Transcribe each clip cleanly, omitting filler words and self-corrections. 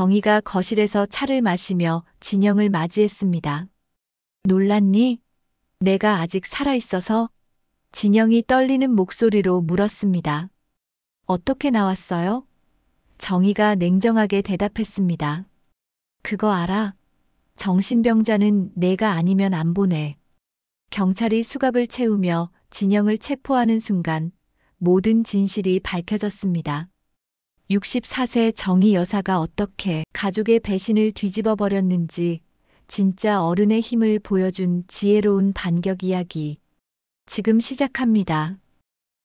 정희가 거실에서 차를 마시며 진영을 맞이했습니다. 놀랐니? 내가 아직 살아있어서? 진영이 떨리는 목소리로 물었습니다. 어떻게 나왔어요? 정희가 냉정하게 대답했습니다. 그거 알아? 정신병자는 내가 아니면 안 보내. 경찰이 수갑을 채우며 진영을 체포하는 순간 모든 진실이 밝혀졌습니다. 64세 정희 여사가 어떻게 가족의 배신을 뒤집어 버렸는지 진짜 어른의 힘을 보여준 지혜로운 반격 이야기. 지금 시작합니다.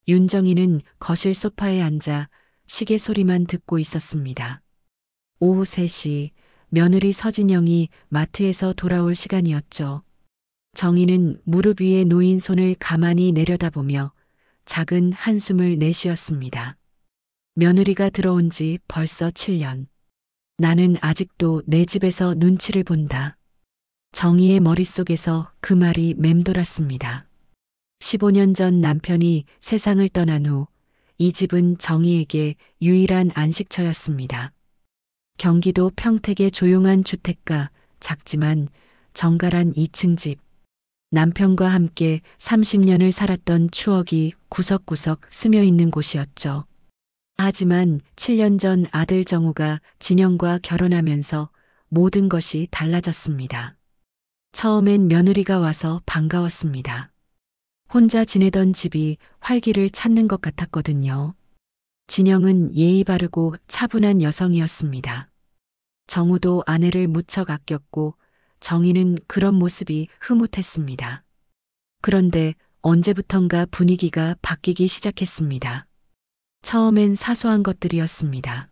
윤정이는 거실 소파에 앉아 시계 소리만 듣고 있었습니다. 오후 3시 며느리 서진영이 마트에서 돌아올 시간이었죠. 정희는 무릎 위에 놓인 손을 가만히 내려다보며 작은 한숨을 내쉬었습니다. 며느리가 들어온 지 벌써 7년. 나는 아직도 내 집에서 눈치를 본다. 정희의 머릿속에서 그 말이 맴돌았습니다. 15년 전 남편이 세상을 떠난 후 이 집은 정희에게 유일한 안식처였습니다. 경기도 평택의 조용한 주택가, 작지만 정갈한 2층 집. 남편과 함께 30년을 살았던 추억이 구석구석 스며 있는 곳이었죠. 하지만 7년 전 아들 정우가 진영과 결혼하면서 모든 것이 달라졌습니다. 처음엔 며느리가 와서 반가웠습니다. 혼자 지내던 집이 활기를 찾는 것 같았거든요. 진영은 예의 바르고 차분한 여성이었습니다. 정우도 아내를 무척 아꼈고 정희는 그런 모습이 흐뭇했습니다. 그런데 언제부턴가 분위기가 바뀌기 시작했습니다. 처음엔 사소한 것들이었습니다.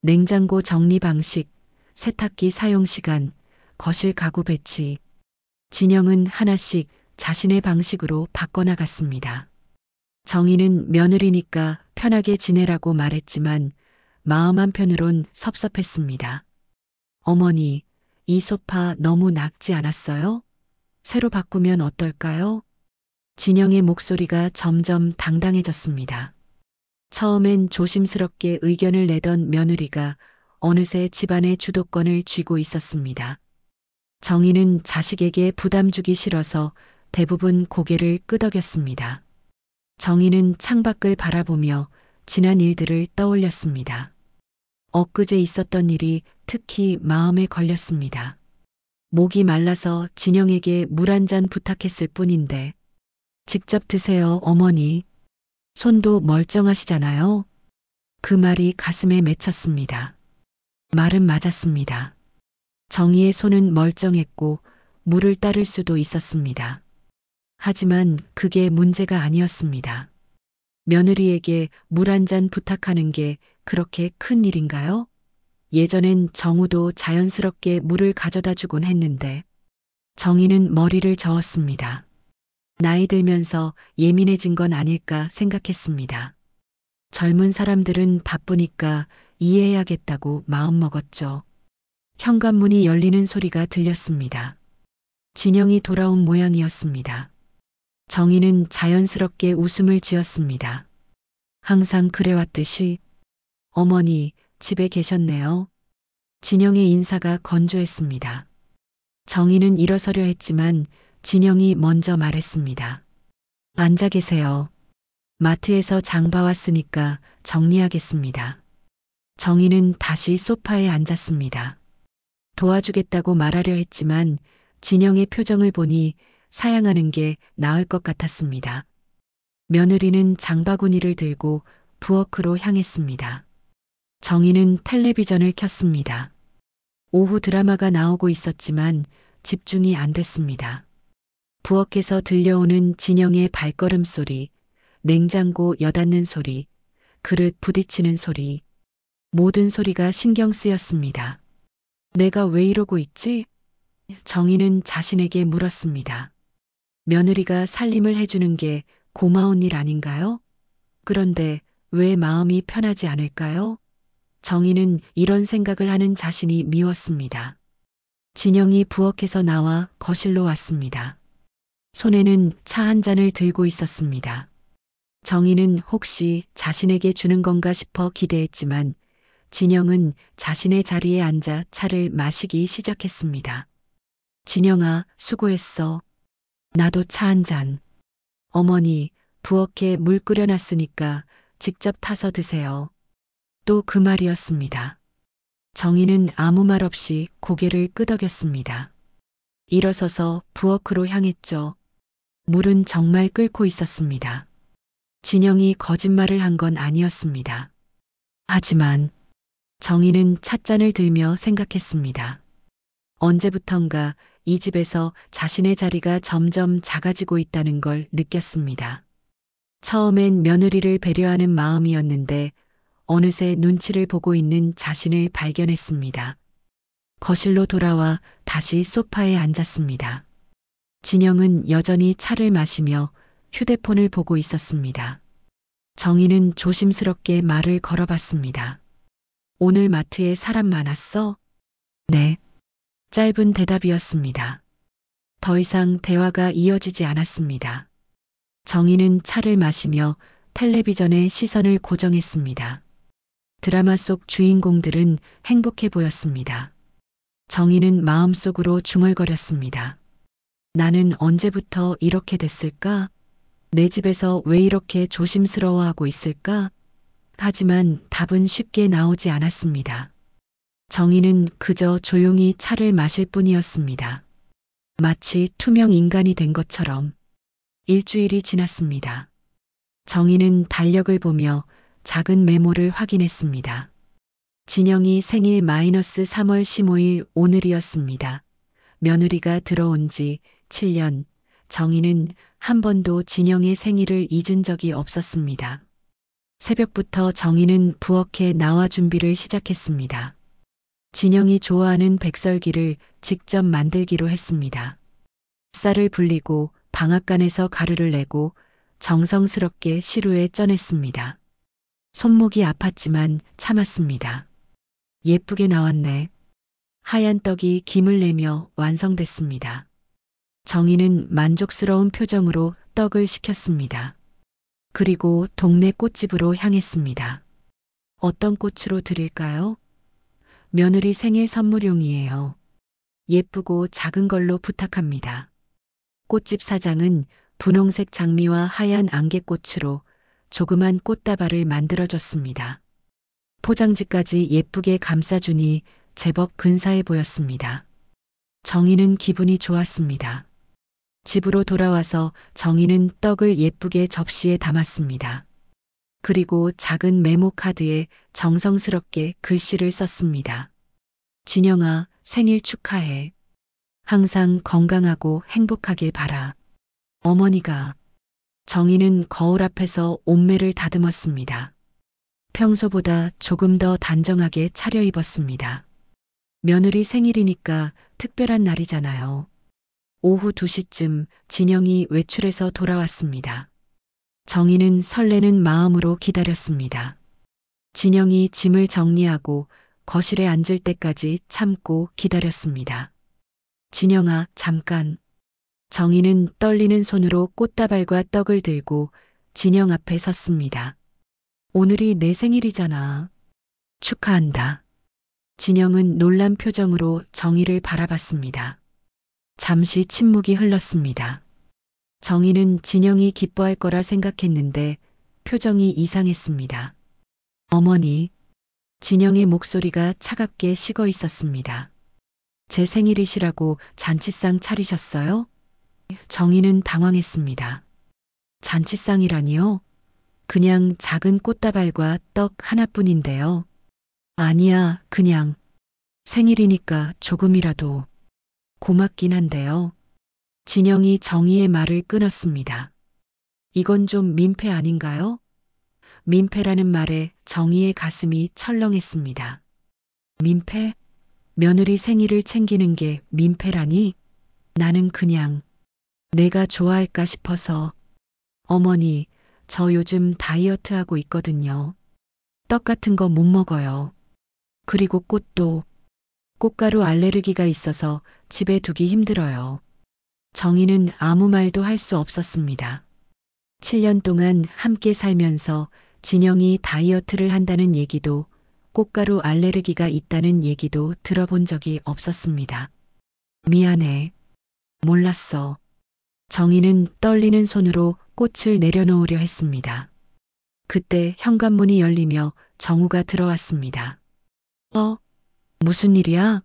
냉장고 정리 방식, 세탁기 사용 시간, 거실 가구 배치. 진영은 하나씩 자신의 방식으로 바꿔나갔습니다. 정희는 며느리니까 편하게 지내라고 말했지만 마음 한편으론 섭섭했습니다. 어머니, 이 소파 너무 낡지 않았어요? 새로 바꾸면 어떨까요? 진영의 목소리가 점점 당당해졌습니다. 처음엔 조심스럽게 의견을 내던 며느리가 어느새 집안의 주도권을 쥐고 있었습니다. 정희는 자식에게 부담 주기 싫어서 대부분 고개를 끄덕였습니다. 정희는 창밖을 바라보며 지난 일들을 떠올렸습니다. 엊그제 있었던 일이 특히 마음에 걸렸습니다. 목이 말라서 진영에게 물 한 잔 부탁했을 뿐인데 직접 드세요, 어머니. 손도 멀쩡하시잖아요. 그 말이 가슴에 맺혔습니다. 말은 맞았습니다. 정희의 손은 멀쩡했고 물을 따를 수도 있었습니다. 하지만 그게 문제가 아니었습니다. 며느리에게 물 한 잔 부탁하는 게 그렇게 큰 일인가요? 예전엔 정우도 자연스럽게 물을 가져다 주곤 했는데 정희는 머리를 저었습니다. 나이 들면서 예민해진 건 아닐까 생각했습니다. 젊은 사람들은 바쁘니까 이해해야겠다고 마음먹었죠. 현관문이 열리는 소리가 들렸습니다. 진영이 돌아온 모양이었습니다. 정희는 자연스럽게 웃음을 지었습니다. 항상 그래왔듯이 어머니 집에 계셨네요. 진영의 인사가 건조했습니다. 정희는 일어서려 했지만 진영이 먼저 말했습니다. 앉아 계세요. 마트에서 장 봐왔으니까 정리하겠습니다. 정희는 다시 소파에 앉았습니다. 도와주겠다고 말하려 했지만 진영의 표정을 보니 사양하는 게 나을 것 같았습니다. 며느리는 장바구니를 들고 부엌으로 향했습니다. 정희는 텔레비전을 켰습니다. 오후 드라마가 나오고 있었지만 집중이 안 됐습니다. 부엌에서 들려오는 진영의 발걸음 소리, 냉장고 여닫는 소리, 그릇 부딪히는 소리, 모든 소리가 신경 쓰였습니다. 내가 왜 이러고 있지? 정희는 자신에게 물었습니다. 며느리가 살림을 해주는 게 고마운 일 아닌가요? 그런데 왜 마음이 편하지 않을까요? 정희는 이런 생각을 하는 자신이 미웠습니다. 진영이 부엌에서 나와 거실로 왔습니다. 손에는 차 한 잔을 들고 있었습니다. 정희는 혹시 자신에게 주는 건가 싶어 기대했지만 진영은 자신의 자리에 앉아 차를 마시기 시작했습니다. 진영아, 수고했어. 나도 차 한 잔. 어머니, 부엌에 물 끓여놨으니까 직접 타서 드세요. 또 그 말이었습니다. 정희는 아무 말 없이 고개를 끄덕였습니다. 일어서서 부엌으로 향했죠. 물은 정말 끓고 있었습니다. 진영이 거짓말을 한 건 아니었습니다. 하지만 정희는 찻잔을 들며 생각했습니다. 언제부턴가 이 집에서 자신의 자리가 점점 작아지고 있다는 걸 느꼈습니다. 처음엔 며느리를 배려하는 마음이었는데 어느새 눈치를 보고 있는 자신을 발견했습니다. 거실로 돌아와 다시 소파에 앉았습니다. 진영은 여전히 차를 마시며 휴대폰을 보고 있었습니다. 정희는 조심스럽게 말을 걸어봤습니다. 오늘 마트에 사람 많았어? 네. 짧은 대답이었습니다. 더 이상 대화가 이어지지 않았습니다. 정희는 차를 마시며 텔레비전에 시선을 고정했습니다. 드라마 속 주인공들은 행복해 보였습니다. 정희는 마음속으로 중얼거렸습니다. 나는 언제부터 이렇게 됐을까? 내 집에서 왜 이렇게 조심스러워하고 있을까? 하지만 답은 쉽게 나오지 않았습니다. 정희는 그저 조용히 차를 마실 뿐이었습니다. 마치 투명 인간이 된 것처럼. 일주일이 지났습니다. 정희는 달력을 보며 작은 메모를 확인했습니다. 진영이 생일 -3월 15일 오늘이었습니다. 며느리가 들어온 지 7년, 정희는 한 번도 진영의 생일을 잊은 적이 없었습니다. 새벽부터 정희는 부엌에 나와 준비를 시작했습니다. 진영이 좋아하는 백설기를 직접 만들기로 했습니다. 쌀을 불리고 방앗간에서 가루를 내고 정성스럽게 시루에 쪄냈습니다. 손목이 아팠지만 참았습니다. 예쁘게 나왔네. 하얀 떡이 김을 내며 완성됐습니다. 정희는 만족스러운 표정으로 떡을 식혔습니다. 그리고 동네 꽃집으로 향했습니다. 어떤 꽃으로 드릴까요? 며느리 생일 선물용이에요. 예쁘고 작은 걸로 부탁합니다. 꽃집 사장은 분홍색 장미와 하얀 안개꽃으로 조그만 꽃다발을 만들어줬습니다. 포장지까지 예쁘게 감싸주니 제법 근사해 보였습니다. 정희는 기분이 좋았습니다. 집으로 돌아와서 정희는 떡을 예쁘게 접시에 담았습니다. 그리고 작은 메모 카드에 정성스럽게 글씨를 썼습니다. 진영아, 생일 축하해. 항상 건강하고 행복하길 바라. 어머니가. 정희는 거울 앞에서 옷매를 다듬었습니다. 평소보다 조금 더 단정하게 차려입었습니다. 며느리 생일이니까 특별한 날이잖아요. 오후 2시쯤 진영이 외출해서 돌아왔습니다. 정희는 설레는 마음으로 기다렸습니다. 진영이 짐을 정리하고 거실에 앉을 때까지 참고 기다렸습니다. 진영아, 잠깐. 정희는 떨리는 손으로 꽃다발과 떡을 들고 진영 앞에 섰습니다. 오늘이 내 생일이잖아. 축하한다. 진영은 놀란 표정으로 정희를 바라봤습니다. 잠시 침묵이 흘렀습니다. 정희는 진영이 기뻐할 거라 생각했는데 표정이 이상했습니다. 어머니, 진영의 목소리가 차갑게 식어 있었습니다. 제 생일이시라고 잔치상 차리셨어요? 정희는 당황했습니다. 잔치상이라니요? 그냥 작은 꽃다발과 떡 하나뿐인데요. 아니야, 그냥 생일이니까 조금이라도 고맙긴 한데요. 진영이 정희의 말을 끊었습니다. 이건 좀 민폐 아닌가요? 민폐라는 말에 정희의 가슴이 철렁했습니다. 민폐? 며느리 생일을 챙기는 게 민폐라니? 나는 그냥 내가 좋아할까 싶어서. 어머니, 저 요즘 다이어트 하고 있거든요. 떡 같은 거 못 먹어요. 그리고 꽃도 꽃가루 알레르기가 있어서 집에 두기 힘들어요. 정희는 아무 말도 할 수 없었습니다. 7년 동안 함께 살면서 진영이 다이어트를 한다는 얘기도 꽃가루 알레르기가 있다는 얘기도 들어본 적이 없었습니다. 미안해. 몰랐어. 정희는 떨리는 손으로 꽃을 내려놓으려 했습니다. 그때 현관문이 열리며 정우가 들어왔습니다. 무슨 일이야?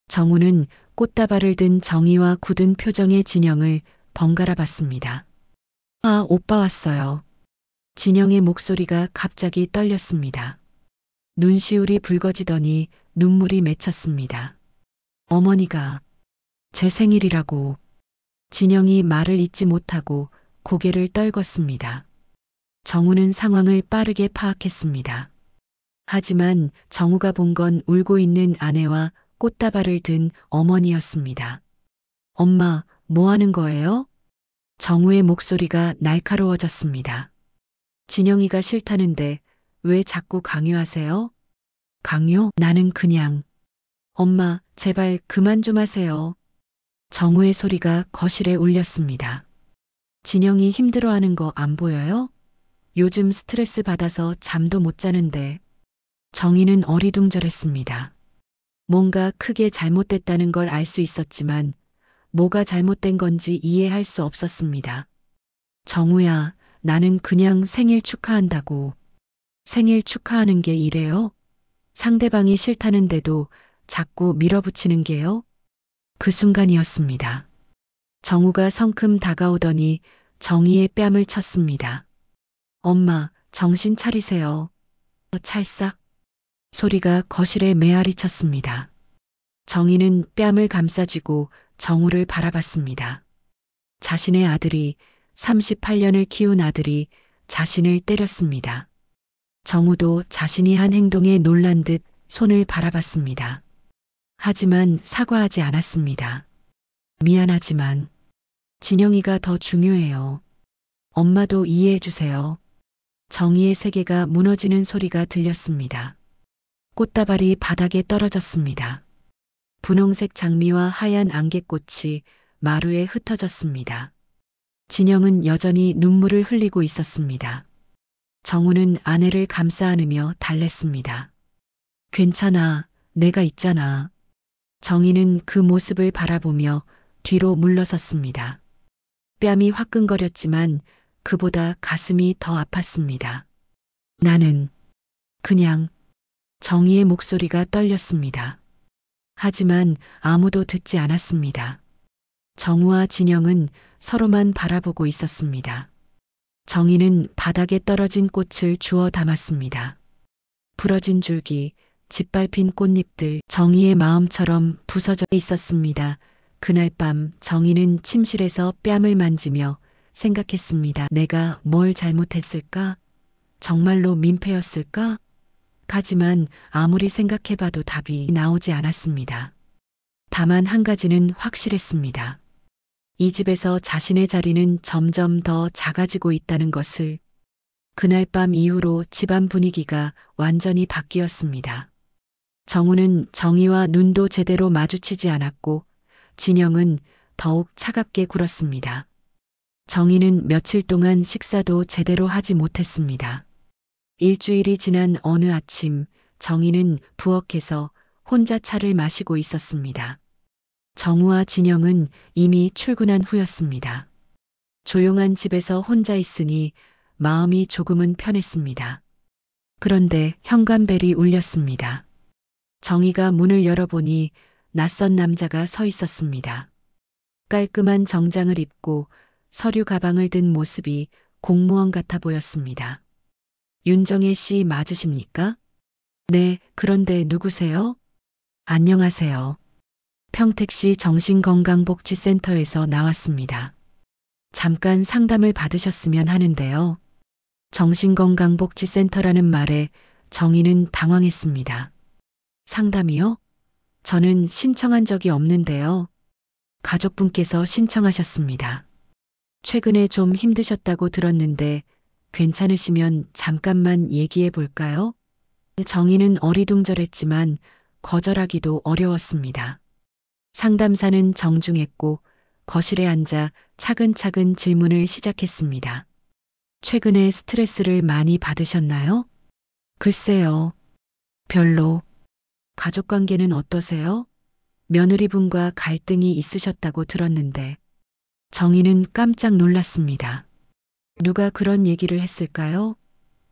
정우는 꽃다발을 든 정희와 굳은 표정의 진영을 번갈아 봤습니다. 오빠 왔어요. 진영의 목소리가 갑자기 떨렸습니다. 눈시울이 붉어지더니 눈물이 맺혔습니다. 어머니가 제 생일이라고. 진영이 말을 잇지 못하고 고개를 떨궜습니다. 정우는 상황을 빠르게 파악했습니다. 하지만 정우가 본 건 울고 있는 아내와 꽃다발을 든 어머니였습니다. 엄마, 뭐 하는 거예요? 정우의 목소리가 날카로워졌습니다. 진영이가 싫다는데 왜 자꾸 강요하세요? 강요? 나는 그냥. 엄마, 제발 그만 좀 하세요. 정우의 소리가 거실에 울렸습니다. 진영이 힘들어하는 거 안 보여요? 요즘 스트레스 받아서 잠도 못 자는데. 정희는 어리둥절했습니다. 뭔가 크게 잘못됐다는 걸 알 수 있었지만 뭐가 잘못된 건지 이해할 수 없었습니다. 정우야, 나는 그냥 생일 축하한다고. 생일 축하하는 게 이래요? 상대방이 싫다는데도 자꾸 밀어붙이는 게요? 그 순간이었습니다. 정우가 성큼 다가오더니 정희의 뺨을 쳤습니다. 엄마, 정신 차리세요. 찰싹. 소리가 거실에 메아리 쳤습니다. 정희는 뺨을 감싸쥐고 정우를 바라봤습니다. 자신의 아들이 38년을 키운 아들이 자신을 때렸습니다. 정우도 자신이 한 행동에 놀란 듯 손을 바라봤습니다. 하지만 사과하지 않았습니다. 미안하지만 진영이가 더 중요해요. 엄마도 이해해 주세요. 정희의 세계가 무너지는 소리가 들렸습니다. 꽃다발이 바닥에 떨어졌습니다. 분홍색 장미와 하얀 안개꽃이 마루에 흩어졌습니다. 진영은 여전히 눈물을 흘리고 있었습니다. 정우는 아내를 감싸 안으며 달랬습니다. 괜찮아, 내가 있잖아. 정희는 그 모습을 바라보며 뒤로 물러섰습니다. 뺨이 화끈거렸지만 그보다 가슴이 더 아팠습니다. 나는 그냥. 정희의 목소리가 떨렸습니다. 하지만 아무도 듣지 않았습니다. 정우와 진영은 서로만 바라보고 있었습니다. 정희는 바닥에 떨어진 꽃을 주워 담았습니다. 부러진 줄기, 짓밟힌 꽃잎들, 정희의 마음처럼 부서져 있었습니다. 그날 밤 정희는 침실에서 뺨을 만지며 생각했습니다. 내가 뭘 잘못했을까? 정말로 민폐였을까? 하지만 아무리 생각해봐도 답이 나오지 않았습니다. 다만 한 가지는 확실했습니다. 이 집에서 자신의 자리는 점점 더 작아지고 있다는 것을. 그날 밤 이후로 집안 분위기가 완전히 바뀌었습니다. 정우는 정희와 눈도 제대로 마주치지 않았고 진영은 더욱 차갑게 굴었습니다. 정희는 며칠 동안 식사도 제대로 하지 못했습니다. 일주일이 지난 어느 아침 정희는 부엌에서 혼자 차를 마시고 있었습니다. 정우와 진영은 이미 출근한 후였습니다. 조용한 집에서 혼자 있으니 마음이 조금은 편했습니다. 그런데 현관벨이 울렸습니다. 정희가 문을 열어보니 낯선 남자가 서 있었습니다. 깔끔한 정장을 입고 서류 가방을 든 모습이 공무원 같아 보였습니다. 윤정혜 씨 맞으십니까? 네, 그런데 누구세요? 안녕하세요. 평택시 정신건강복지센터에서 나왔습니다. 잠깐 상담을 받으셨으면 하는데요. 정신건강복지센터라는 말에 정희는 당황했습니다. 상담이요? 저는 신청한 적이 없는데요. 가족분께서 신청하셨습니다. 최근에 좀 힘드셨다고 들었는데 괜찮으시면 잠깐만 얘기해 볼까요? 정희는 어리둥절했지만 거절하기도 어려웠습니다. 상담사는 정중했고 거실에 앉아 차근차근 질문을 시작했습니다. 최근에 스트레스를 많이 받으셨나요? 글쎄요. 별로. 가족관계는 어떠세요? 며느리분과 갈등이 있으셨다고 들었는데 정희는 깜짝 놀랐습니다. 누가 그런 얘기를 했을까요?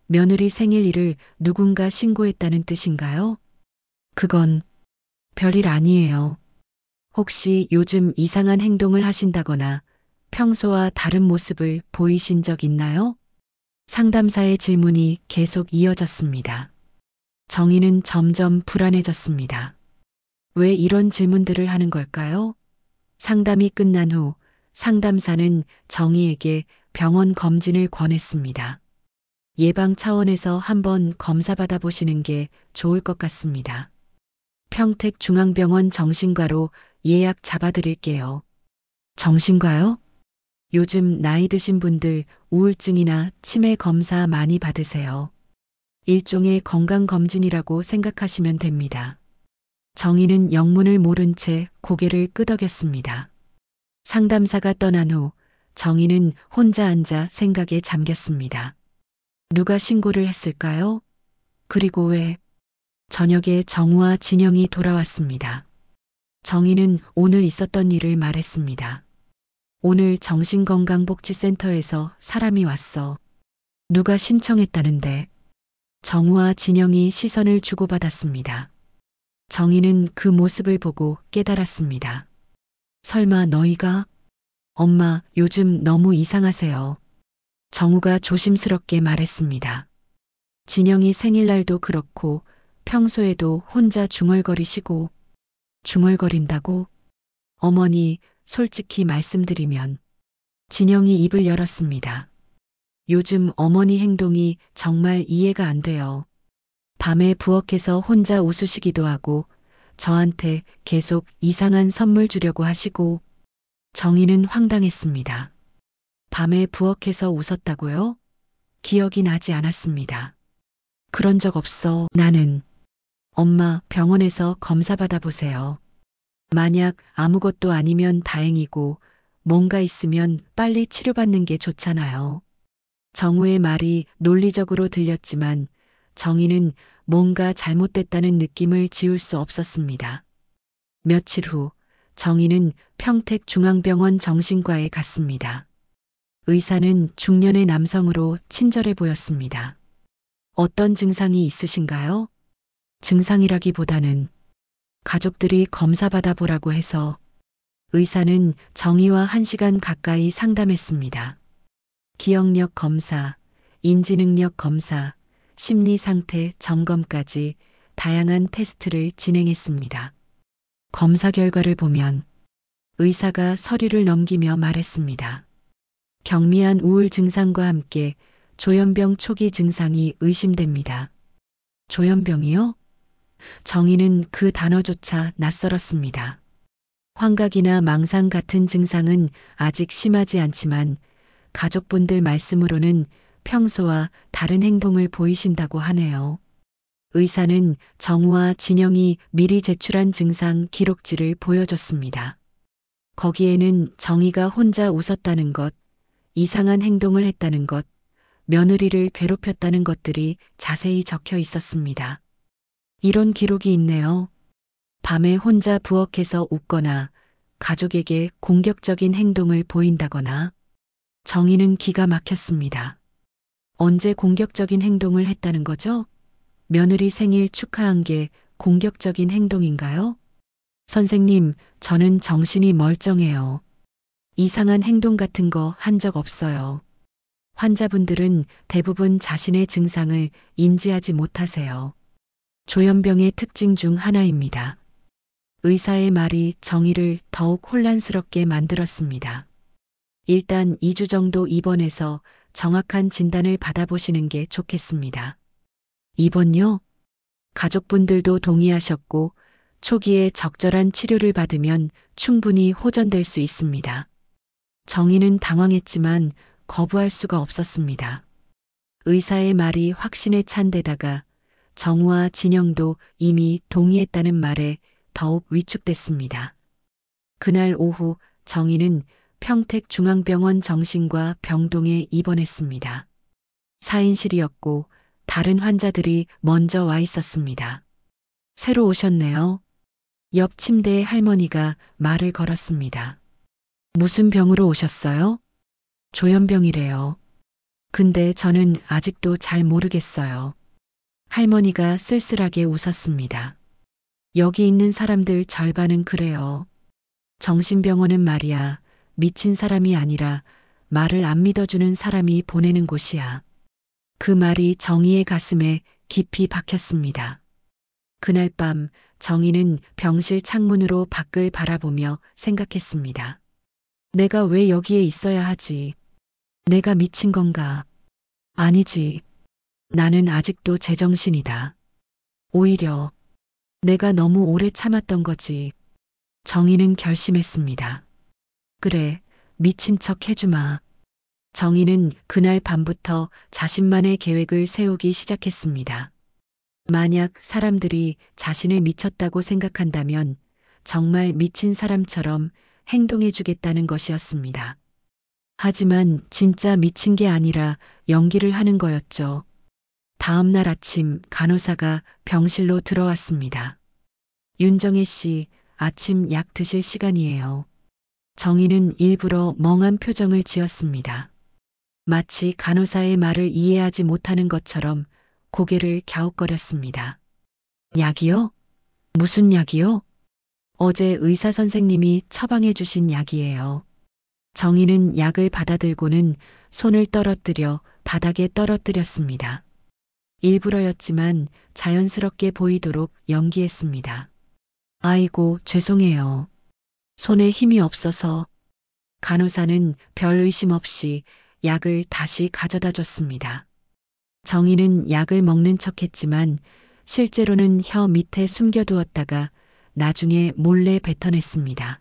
며느리 생일일을 누군가 신고했다는 뜻인가요? 그건 별일 아니에요. 혹시 요즘 이상한 행동을 하신다거나 평소와 다른 모습을 보이신 적 있나요? 상담사의 질문이 계속 이어졌습니다. 정희는 점점 불안해졌습니다. 왜 이런 질문들을 하는 걸까요? 상담이 끝난 후 상담사는 정희에게 병원 검진을 권했습니다. 예방 차원에서 한번 검사받아 보시는 게 좋을 것 같습니다. 평택중앙병원 정신과로 예약 잡아드릴게요. 정신과요? 요즘 나이 드신 분들 우울증이나 치매 검사 많이 받으세요. 일종의 건강검진이라고 생각하시면 됩니다. 정희는 영문을 모른 채 고개를 끄덕였습니다. 상담사가 떠난 후 정희는 혼자 앉아 생각에 잠겼습니다. 누가 신고를 했을까요? 그리고 왜? 저녁에 정우와 진영이 돌아왔습니다. 정희는 오늘 있었던 일을 말했습니다. 오늘 정신건강복지센터에서 사람이 왔어. 누가 신청했다는데. 정우와 진영이 시선을 주고받았습니다. 정희는 그 모습을 보고 깨달았습니다. 설마 너희가? 엄마, 요즘 너무 이상하세요. 정우가 조심스럽게 말했습니다. 진영이 생일날도 그렇고 평소에도 혼자 중얼거리시고. 중얼거린다고? 어머니, 솔직히 말씀드리면. 진영이 입을 열었습니다. 요즘 어머니 행동이 정말 이해가 안 돼요. 밤에 부엌에서 혼자 웃으시기도 하고 저한테 계속 이상한 선물 주려고 하시고. 정희는 황당했습니다. 밤에 부엌에서 웃었다고요? 기억이 나지 않았습니다. 그런 적 없어. 나는. 엄마, 병원에서 검사 받아보세요. 만약 아무것도 아니면 다행이고 뭔가 있으면 빨리 치료받는 게 좋잖아요. 정우의 말이 논리적으로 들렸지만 정희는 뭔가 잘못됐다는 느낌을 지울 수 없었습니다. 며칠 후 정희는 평택중앙병원 정신과에 갔습니다. 의사는 중년의 남성으로 친절해 보였습니다. 어떤 증상이 있으신가요? 증상이라기보다는 가족들이 검사 받아보라고 해서. 의사는 정희와 1시간 가까이 상담했습니다. 기억력 검사, 인지능력 검사, 심리상태 점검까지 다양한 테스트를 진행했습니다. 검사 결과를 보면 의사가 서류를 넘기며 말했습니다. 경미한 우울 증상과 함께 조현병 초기 증상이 의심됩니다. 조현병이요? 정희는 그 단어조차 낯설었습니다. 환각이나 망상 같은 증상은 아직 심하지 않지만 가족분들 말씀으로는 평소와 다른 행동을 보이신다고 하네요. 의사는 정우와 진영이 미리 제출한 증상 기록지를 보여줬습니다. 거기에는 정희가 혼자 웃었다는 것, 이상한 행동을 했다는 것, 며느리를 괴롭혔다는 것들이 자세히 적혀 있었습니다. 이런 기록이 있네요. 밤에 혼자 부엌에서 웃거나 가족에게 공격적인 행동을 보인다거나. 정희는 기가 막혔습니다. 언제 공격적인 행동을 했다는 거죠? 며느리 생일 축하한 게 공격적인 행동인가요? 선생님, 저는 정신이 멀쩡해요. 이상한 행동 같은 거 한 적 없어요. 환자분들은 대부분 자신의 증상을 인지하지 못하세요. 조현병의 특징 중 하나입니다. 의사의 말이 정희를 더욱 혼란스럽게 만들었습니다. 일단 2주 정도 입원해서 정확한 진단을 받아보시는 게 좋겠습니다. 입원요? 가족분들도 동의하셨고 초기에 적절한 치료를 받으면 충분히 호전될 수 있습니다. 정희는 당황했지만 거부할 수가 없었습니다. 의사의 말이 확신에 찬 데다가 정우와 진영도 이미 동의했다는 말에 더욱 위축됐습니다. 그날 오후 정희는 평택중앙병원 정신과 병동에 입원했습니다. 4인실이었고 다른 환자들이 먼저 와 있었습니다. 새로 오셨네요. 옆 침대에 할머니가 말을 걸었습니다. 무슨 병으로 오셨어요? 조현병이래요. 근데 저는 아직도 잘 모르겠어요. 할머니가 쓸쓸하게 웃었습니다. 여기 있는 사람들 절반은 그래요. 정신병원은 말이야, 미친 사람이 아니라 말을 안 믿어주는 사람이 보내는 곳이야. 그 말이 정희의 가슴에 깊이 박혔습니다. 그날 밤 정희는 병실 창문으로 밖을 바라보며 생각했습니다. 내가 왜 여기에 있어야 하지? 내가 미친 건가? 아니지. 나는 아직도 제정신이다. 오히려 내가 너무 오래 참았던 거지. 정희는 결심했습니다. 그래, 미친 척 해주마. 정희는 그날 밤부터 자신만의 계획을 세우기 시작했습니다. 만약 사람들이 자신을 미쳤다고 생각한다면 정말 미친 사람처럼 행동해주겠다는 것이었습니다. 하지만 진짜 미친 게 아니라 연기를 하는 거였죠. 다음 날 아침 간호사가 병실로 들어왔습니다. 윤정혜 씨, 아침 약 드실 시간이에요. 정희는 일부러 멍한 표정을 지었습니다. 마치 간호사의 말을 이해하지 못하는 것처럼 고개를 갸웃거렸습니다. 약이요? 무슨 약이요? 어제 의사 선생님이 처방해 주신 약이에요. 정희는 약을 받아들고는 손을 떨어뜨려 바닥에 떨어뜨렸습니다. 일부러였지만 자연스럽게 보이도록 연기했습니다. 아이고, 죄송해요. 손에 힘이 없어서. 간호사는 별 의심 없이 약을 다시 가져다 줬습니다. 정희는 약을 먹는 척했지만 실제로는 혀 밑에 숨겨두었다가 나중에 몰래 뱉어냈습니다.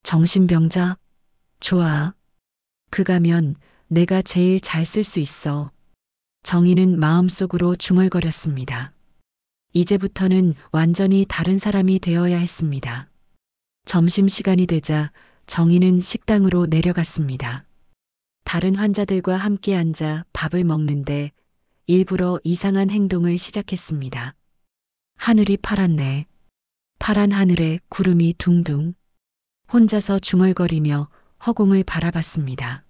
정신병자? 좋아. 그가면 내가 제일 잘 쓸 수 있어. 정희는 마음속으로 중얼거렸습니다. 이제부터는 완전히 다른 사람이 되어야 했습니다. 점심시간이 되자 정희는 식당으로 내려갔습니다. 다른 환자들과 함께 앉아 밥을 먹는데 일부러 이상한 행동을 시작했습니다. 하늘이 파랗네. 파란 하늘에 구름이 둥둥. 혼자서 중얼거리며 허공을 바라봤습니다.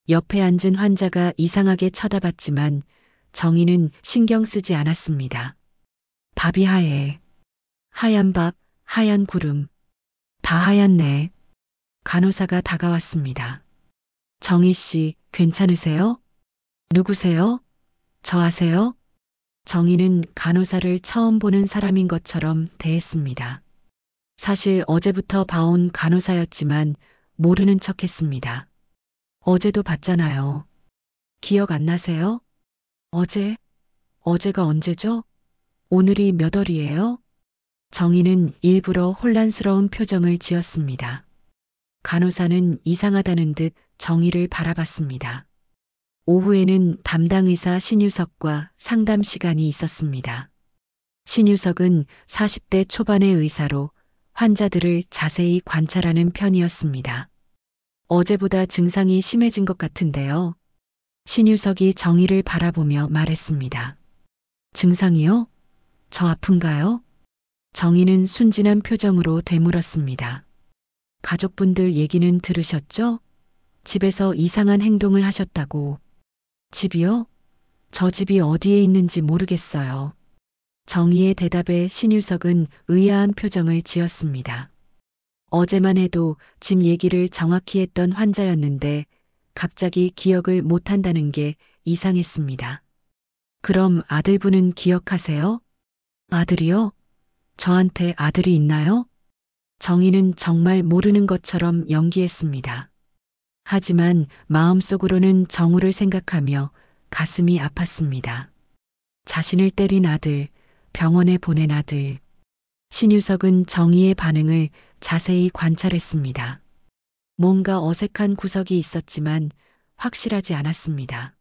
옆에 앉은 환자가 이상하게 쳐다봤지만 정희는 신경 쓰지 않았습니다. 밥이 하얘. 하얀 밥, 하얀 구름. 다 하얗네. 간호사가 다가왔습니다. 정희 씨, 괜찮으세요? 누구세요? 저 아세요? 정희는 간호사를 처음 보는 사람인 것처럼 대했습니다. 사실 어제부터 봐온 간호사였지만 모르는 척했습니다. 어제도 봤잖아요. 기억 안 나세요? 어제? 어제가 언제죠? 오늘이 몇 월이에요? 정희는 일부러 혼란스러운 표정을 지었습니다. 간호사는 이상하다는 듯 정희를 바라봤습니다. 오후에는 담당 의사 신유석과 상담 시간이 있었습니다. 신유석은 40대 초반의 의사로 환자들을 자세히 관찰하는 편이었습니다. 어제보다 증상이 심해진 것 같은데요. 신유석이 정희를 바라보며 말했습니다. 증상이요? 저 아픈가요? 정희는 순진한 표정으로 되물었습니다. 가족분들 얘기는 들으셨죠? 집에서 이상한 행동을 하셨다고. 집이요? 저 집이 어디에 있는지 모르겠어요. 정희의 대답에 신유석은 의아한 표정을 지었습니다. 어제만 해도 집 얘기를 정확히 했던 환자였는데 갑자기 기억을 못한다는 게 이상했습니다. 그럼 아들분은 기억하세요? 아들이요? 저한테 아들이 있나요? 정희는 정말 모르는 것처럼 연기했습니다. 하지만 마음속으로는 정우를 생각하며 가슴이 아팠습니다. 자신을 때린 아들, 병원에 보낸 아들. 신유석은 정희의 반응을 자세히 관찰했습니다. 뭔가 어색한 구석이 있었지만 확실하지 않았습니다.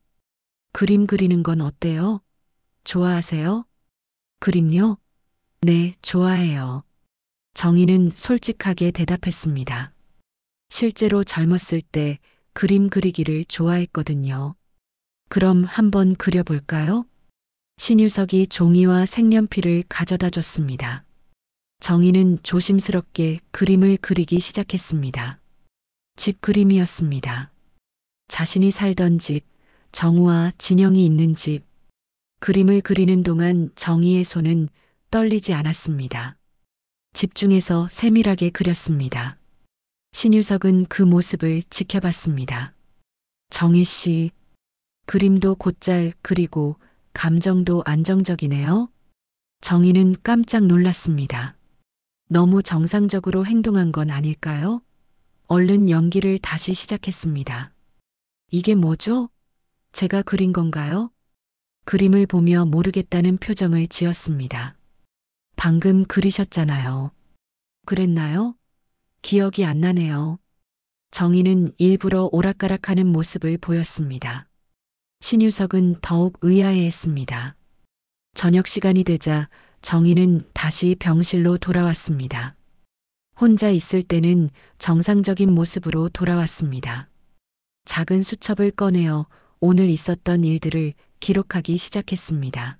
그림 그리는 건 어때요? 좋아하세요? 그림요? 네, 좋아해요. 정희는 솔직하게 대답했습니다. 실제로 젊었을 때 그림 그리기를 좋아했거든요. 그럼 한번 그려볼까요? 신유석이 종이와 색연필을 가져다 줬습니다. 정희는 조심스럽게 그림을 그리기 시작했습니다. 집 그림이었습니다. 자신이 살던 집, 정우와 진영이 있는 집. 그림을 그리는 동안 정희의 손은 떨리지 않았습니다. 집중해서 세밀하게 그렸습니다. 신유석은 그 모습을 지켜봤습니다. 정희 씨, 그림도 곧잘 그리고 감정도 안정적이네요. 정희는 깜짝 놀랐습니다. 너무 정상적으로 행동한 건 아닐까요? 얼른 연기를 다시 시작했습니다. 이게 뭐죠? 제가 그린 건가요? 그림을 보며 모르겠다는 표정을 지었습니다. 방금 그리셨잖아요. 그랬나요? 기억이 안 나네요. 정희는 일부러 오락가락하는 모습을 보였습니다. 신유석은 더욱 의아해했습니다. 저녁 시간이 되자 정희는 다시 병실로 돌아왔습니다. 혼자 있을 때는 정상적인 모습으로 돌아왔습니다. 작은 수첩을 꺼내어 오늘 있었던 일들을 기록하기 시작했습니다.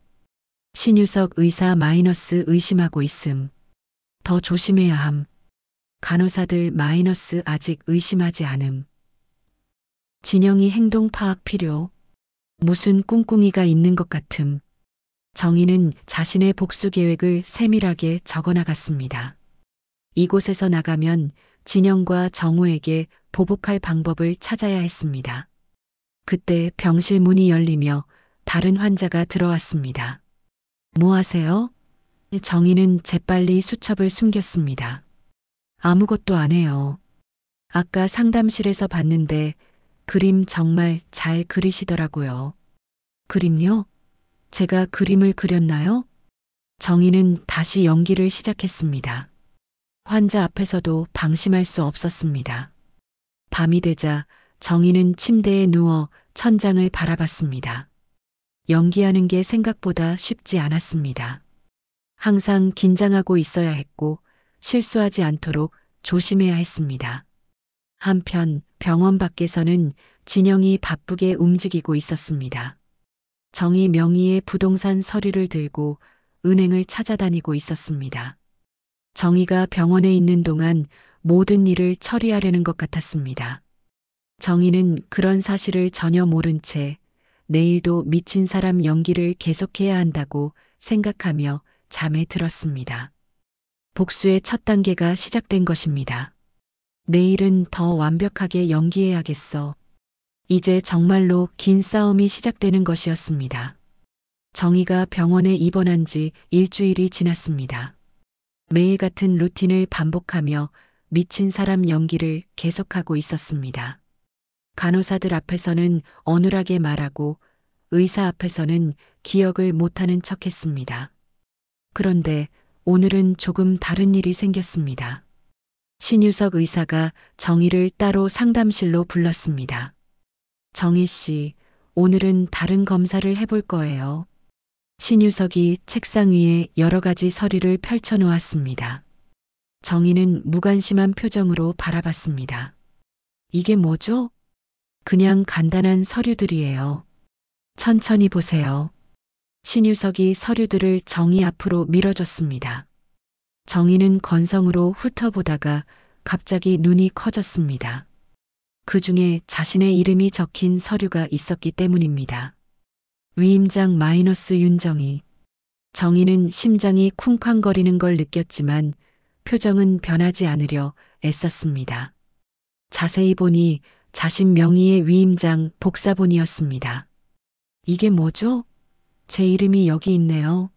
신유석 의사 마이너스 의심하고 있음. 더 조심해야 함. 간호사들 마이너스 아직 의심하지 않음. 진영이 행동 파악 필요. 무슨 꿍꿍이가 있는 것 같음. 정희는 자신의 복수 계획을 세밀하게 적어나갔습니다. 이곳에서 나가면 진영과 정우에게 보복할 방법을 찾아야 했습니다. 그때 병실 문이 열리며 다른 환자가 들어왔습니다. 뭐 하세요? 정희는 재빨리 수첩을 숨겼습니다. 아무것도 안 해요. 아까 상담실에서 봤는데 그림 정말 잘 그리시더라고요. 그림요? 제가 그림을 그렸나요? 정희는 다시 연기를 시작했습니다. 환자 앞에서도 방심할 수 없었습니다. 밤이 되자 정희는 침대에 누워 천장을 바라봤습니다. 연기하는 게 생각보다 쉽지 않았습니다. 항상 긴장하고 있어야 했고 실수하지 않도록 조심해야 했습니다. 한편 병원 밖에서는 진영이 바쁘게 움직이고 있었습니다. 정희 명의의 부동산 서류를 들고 은행을 찾아다니고 있었습니다. 정희가 병원에 있는 동안 모든 일을 처리하려는 것 같았습니다. 정희는 그런 사실을 전혀 모른 채 내일도 미친 사람 연기를 계속해야 한다고 생각하며 잠에 들었습니다. 복수의 첫 단계가 시작된 것입니다. 내일은 더 완벽하게 연기해야겠어. 이제 정말로 긴 싸움이 시작되는 것이었습니다. 정희가 병원에 입원한 지 일주일이 지났습니다. 매일 같은 루틴을 반복하며 미친 사람 연기를 계속하고 있었습니다. 간호사들 앞에서는 어눌하게 말하고 의사 앞에서는 기억을 못하는 척했습니다. 그런데 오늘은 조금 다른 일이 생겼습니다. 신유석 의사가 정희를 따로 상담실로 불렀습니다. 정희 씨, 오늘은 다른 검사를 해볼 거예요. 신유석이 책상 위에 여러 가지 서류를 펼쳐 놓았습니다. 정희는 무관심한 표정으로 바라봤습니다. 이게 뭐죠? 그냥 간단한 서류들이에요. 천천히 보세요. 신유석이 서류들을 정희 앞으로 밀어줬습니다. 정희는 건성으로 훑어보다가 갑자기 눈이 커졌습니다. 그 중에 자신의 이름이 적힌 서류가 있었기 때문입니다. 위임장 마이너스 윤정희. 정희는 심장이 쿵쾅거리는 걸 느꼈지만 표정은 변하지 않으려 애썼습니다. 자세히 보니 자신 명의의 위임장 복사본이었습니다. 이게 뭐죠? 제 이름이 여기 있네요.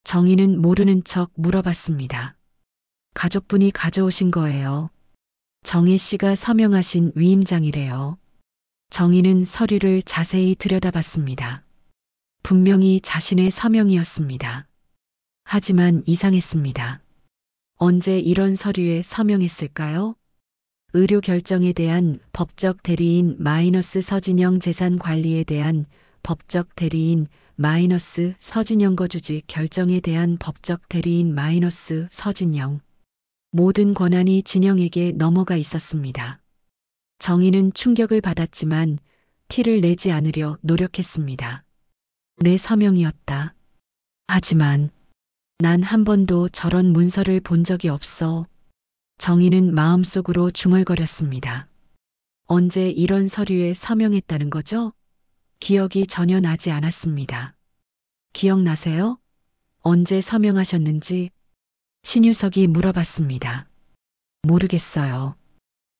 정희는 모르는 척 물어봤습니다. 가족분이 가져오신 거예요. 정희 씨가 서명하신 위임장이래요. 정희는 서류를 자세히 들여다봤습니다. 분명히 자신의 서명이었습니다. 하지만 이상했습니다. 언제 이런 서류에 서명했을까요? 의료 결정에 대한 법적 대리인 마이너스 서진영 재산 관리에 대한 법적 대리인 마이너스 서진영 거주지 결정에 대한 법적 대리인 마이너스 서진영. 모든 권한이 진영에게 넘어가 있었습니다. 정희는 충격을 받았지만 티를 내지 않으려 노력했습니다. 내 서명이었다. 하지만 난 한 번도 저런 문서를 본 적이 없어. 정희는 마음속으로 중얼거렸습니다. 언제 이런 서류에 서명했다는 거죠? 기억이 전혀 나지 않았습니다. 기억나세요? 언제 서명하셨는지 신유석이 물어봤습니다. 모르겠어요.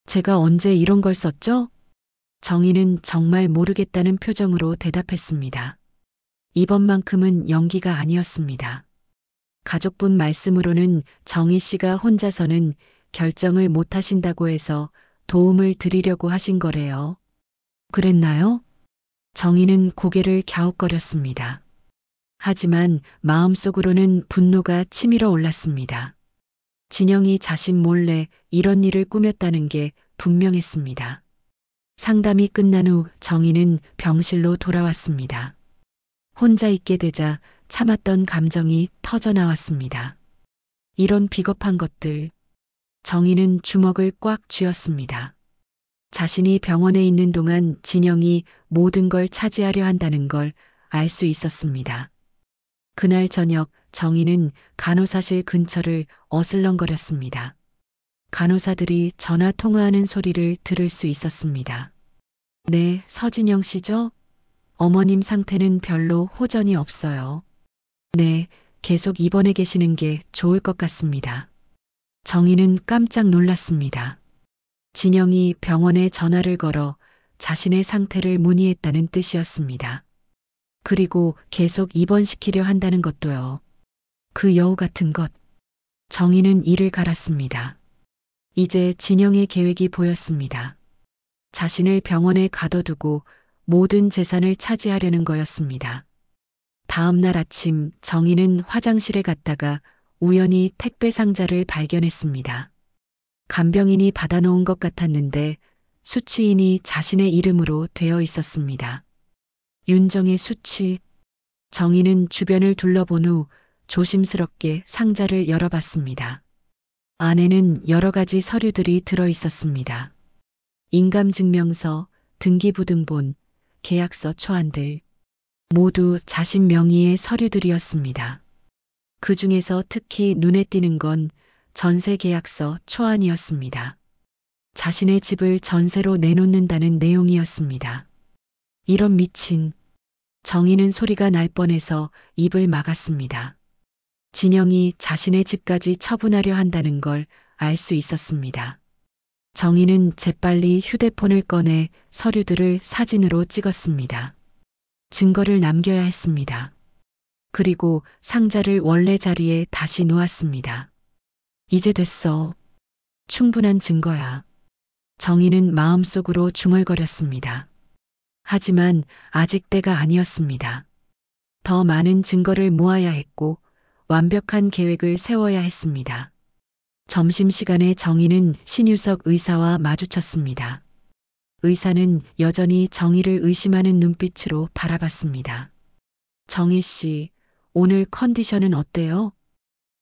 제가 언제 이런 걸 썼죠? 정희는 정말 모르겠다는 표정으로 대답했습니다. 이번만큼은 연기가 아니었습니다. 가족분 말씀으로는 정희 씨가 혼자서는 결정을 못 하신다고 해서 도움을 드리려고 하신 거래요. 그랬나요? 정희는 고개를 갸웃거렸습니다. 하지만 마음속으로는 분노가 치밀어 올랐습니다. 진영이 자신 몰래 이런 일을 꾸몄다는 게 분명했습니다. 상담이 끝난 후 정희는 병실로 돌아왔습니다. 혼자 있게 되자 참았던 감정이 터져 나왔습니다. 이런 비겁한 것들. 정희는 주먹을 꽉 쥐었습니다. 자신이 병원에 있는 동안 진영이 모든 걸 차지하려 한다는 걸 알 수 있었습니다. 그날 저녁 정희는 간호사실 근처를 어슬렁거렸습니다. 간호사들이 전화 통화하는 소리를 들을 수 있었습니다. 네, 서진영 씨죠? 어머님 상태는 별로 호전이 없어요. 네, 계속 입원해 계시는 게 좋을 것 같습니다. 정희는 깜짝 놀랐습니다. 진영이 병원에 전화를 걸어 자신의 상태를 문의했다는 뜻이었습니다. 그리고 계속 입원시키려 한다는 것도요. 그 여우 같은 것. 정희는 이를 갈았습니다. 이제 진영의 계획이 보였습니다. 자신을 병원에 가둬두고 모든 재산을 차지하려는 거였습니다. 다음 날 아침 정희는 화장실에 갔다가 우연히 택배 상자를 발견했습니다. 간병인이 받아놓은 것 같았는데 수취인이 자신의 이름으로 되어 있었습니다. 윤정의 수취. 정희는 주변을 둘러본 후 조심스럽게 상자를 열어봤습니다. 안에는 여러 가지 서류들이 들어 있었습니다. 인감증명서, 등기부등본, 계약서 초안들. 모두 자신 명의의 서류들이었습니다. 그 중에서 특히 눈에 띄는 건 전세 계약서 초안이었습니다. 자신의 집을 전세로 내놓는다는 내용이었습니다. 이런 미친. 정희는 소리가 날 뻔해서 입을 막았습니다. 진영이 자신의 집까지 처분하려 한다는 걸 알 수 있었습니다. 정희는 재빨리 휴대폰을 꺼내 서류들을 사진으로 찍었습니다. 증거를 남겨야 했습니다. 그리고 상자를 원래 자리에 다시 놓았습니다. 이제 됐어. 충분한 증거야. 정희는 마음속으로 중얼거렸습니다. 하지만 아직 때가 아니었습니다. 더 많은 증거를 모아야 했고 완벽한 계획을 세워야 했습니다. 점심시간에 정희는 신유석 의사와 마주쳤습니다. 의사는 여전히 정희를 의심하는 눈빛으로 바라봤습니다. 정희 씨, 오늘 컨디션은 어때요?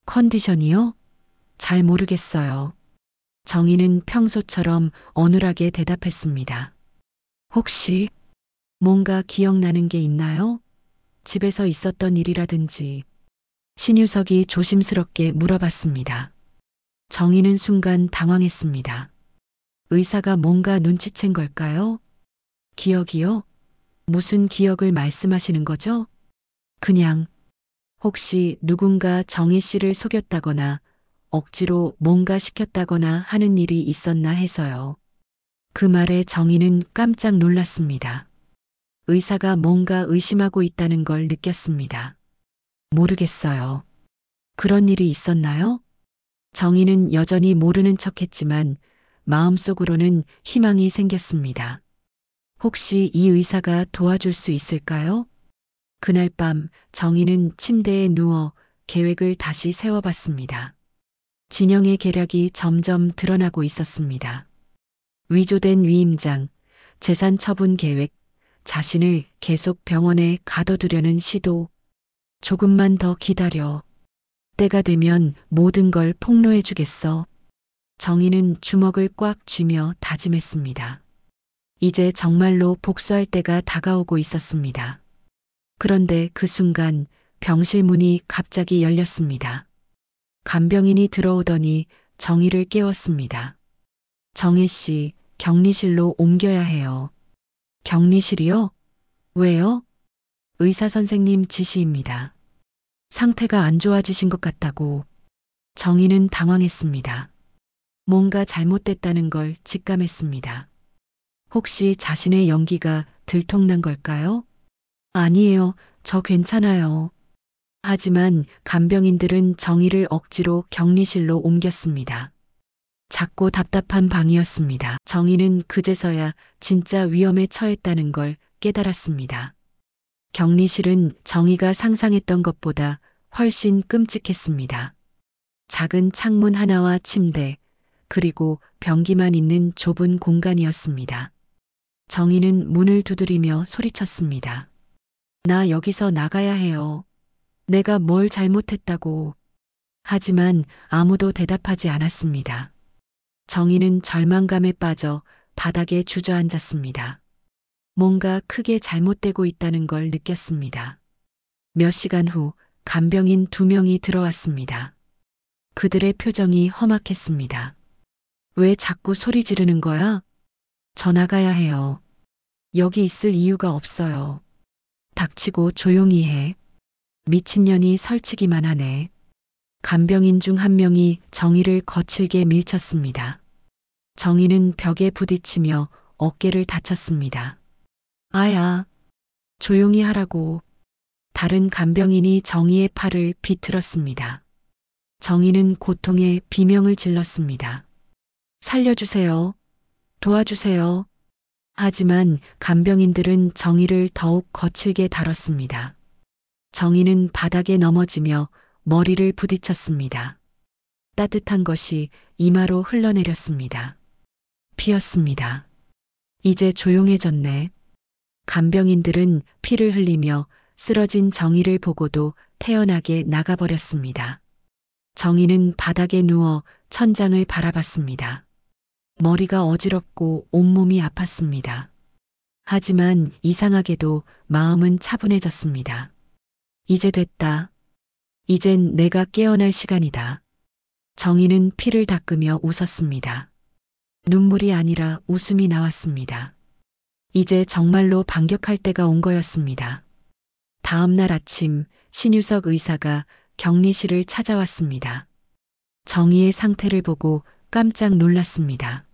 컨디션이요? 잘 모르겠어요. 정희는 평소처럼 어눌하게 대답했습니다. 혹시 뭔가 기억나는 게 있나요? 집에서 있었던 일이라든지. 신유석이 조심스럽게 물어봤습니다. 정희는 순간 당황했습니다. 의사가 뭔가 눈치챈 걸까요? 기억이요? 무슨 기억을 말씀하시는 거죠? 그냥 혹시 누군가 정희 씨를 속였다거나 억지로 뭔가 시켰다거나 하는 일이 있었나 해서요. 그 말에 정희는 깜짝 놀랐습니다. 의사가 뭔가 의심하고 있다는 걸 느꼈습니다. 모르겠어요. 그런 일이 있었나요? 정희는 여전히 모르는 척했지만 마음속으로는 희망이 생겼습니다. 혹시 이 의사가 도와줄 수 있을까요? 그날 밤 정희는 침대에 누워 계획을 다시 세워봤습니다. 진영의 계략이 점점 드러나고 있었습니다. 위조된 위임장, 재산 처분 계획, 자신을 계속 병원에 가둬두려는 시도. 조금만 더 기다려. 때가 되면 모든 걸 폭로해 주겠어. 정희는 주먹을 꽉 쥐며 다짐했습니다. 이제 정말로 복수할 때가 다가오고 있었습니다. 그런데 그 순간 병실 문이 갑자기 열렸습니다. 간병인이 들어오더니 정희를 깨웠습니다. 정희 씨, 격리실로 옮겨야 해요. 격리실이요? 왜요? 의사 선생님 지시입니다. 상태가 안 좋아지신 것 같다고. 정희는 당황했습니다. 뭔가 잘못됐다는 걸 직감했습니다. 혹시 자신의 연기가 들통난 걸까요? 아니에요. 저 괜찮아요. 하지만 간병인들은 정희를 억지로 격리실로 옮겼습니다. 작고 답답한 방이었습니다. 정희는 그제서야 진짜 위험에 처했다는 걸 깨달았습니다. 격리실은 정희가 상상했던 것보다 훨씬 끔찍했습니다. 작은 창문 하나와 침대, 그리고 변기만 있는 좁은 공간이었습니다. 정희는 문을 두드리며 소리쳤습니다. 나 여기서 나가야 해요. 내가 뭘 잘못했다고. 하지만 아무도 대답하지 않았습니다. 정희는 절망감에 빠져 바닥에 주저앉았습니다. 뭔가 크게 잘못되고 있다는 걸 느꼈습니다. 몇 시간 후 간병인 2명이 들어왔습니다. 그들의 표정이 험악했습니다. 왜 자꾸 소리 지르는 거야? 저 나가야 해요. 여기 있을 이유가 없어요. 닥치고 조용히 해. 미친년이 설치기만 하네. 간병인 중 한 명이 정희를 거칠게 밀쳤습니다. 정희는 벽에 부딪히며 어깨를 다쳤습니다. 아야, 조용히 하라고. 다른 간병인이 정희의 팔을 비틀었습니다. 정희는 고통에 비명을 질렀습니다. 살려주세요. 도와주세요. 하지만 간병인들은 정희를 더욱 거칠게 다뤘습니다. 정희는 바닥에 넘어지며 머리를 부딪혔습니다. 따뜻한 것이 이마로 흘러내렸습니다. 피었습니다. 이제 조용해졌네. 간병인들은 피를 흘리며 쓰러진 정희를 보고도 태연하게 나가버렸습니다. 정희는 바닥에 누워 천장을 바라봤습니다. 머리가 어지럽고 온몸이 아팠습니다. 하지만 이상하게도 마음은 차분해졌습니다. 이제 됐다. 이젠 내가 깨어날 시간이다. 정희는 피를 닦으며 웃었습니다. 눈물이 아니라 웃음이 나왔습니다. 이제 정말로 반격할 때가 온 거였습니다. 다음 날 아침 신유석 의사가 격리실을 찾아왔습니다. 정희의 상태를 보고 깜짝 놀랐습니다.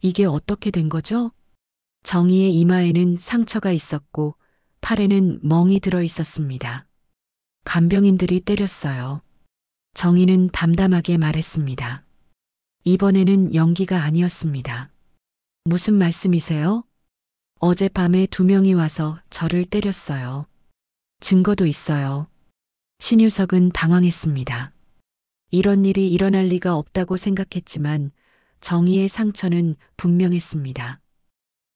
이게 어떻게 된 거죠? 정희의 이마에는 상처가 있었고 팔에는 멍이 들어 있었습니다. 간병인들이 때렸어요. 정희는 담담하게 말했습니다. 이번에는 연기가 아니었습니다. 무슨 말씀이세요? 어젯밤에 2명이 와서 저를 때렸어요. 증거도 있어요. 신유석은 당황했습니다. 이런 일이 일어날 리가 없다고 생각했지만 정희의 상처는 분명했습니다.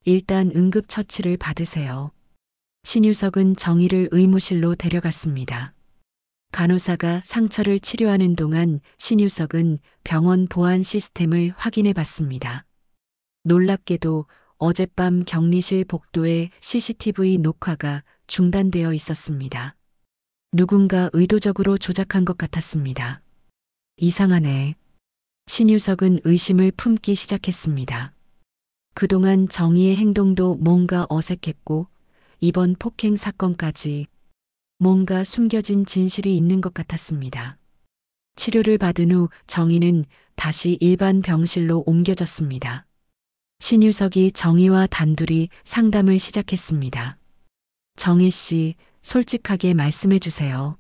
일단 응급처치를 받으세요. 신유석은 정희를 의무실로 데려갔습니다. 간호사가 상처를 치료하는 동안 신유석은 병원 보안 시스템을 확인해 봤습니다. 놀랍게도 어젯밤 격리실 복도에 CCTV 녹화가 중단되어 있었습니다. 누군가 의도적으로 조작한 것 같았습니다. 이상하네. 신유석은 의심을 품기 시작했습니다. 그동안 정희의 행동도 뭔가 어색했고 이번 폭행 사건까지 뭔가 숨겨진 진실이 있는 것 같았습니다. 치료를 받은 후 정희는 다시 일반 병실로 옮겨졌습니다. 신유석이 정희와 단둘이 상담을 시작했습니다. 정희 씨, 솔직하게 말씀해 주세요.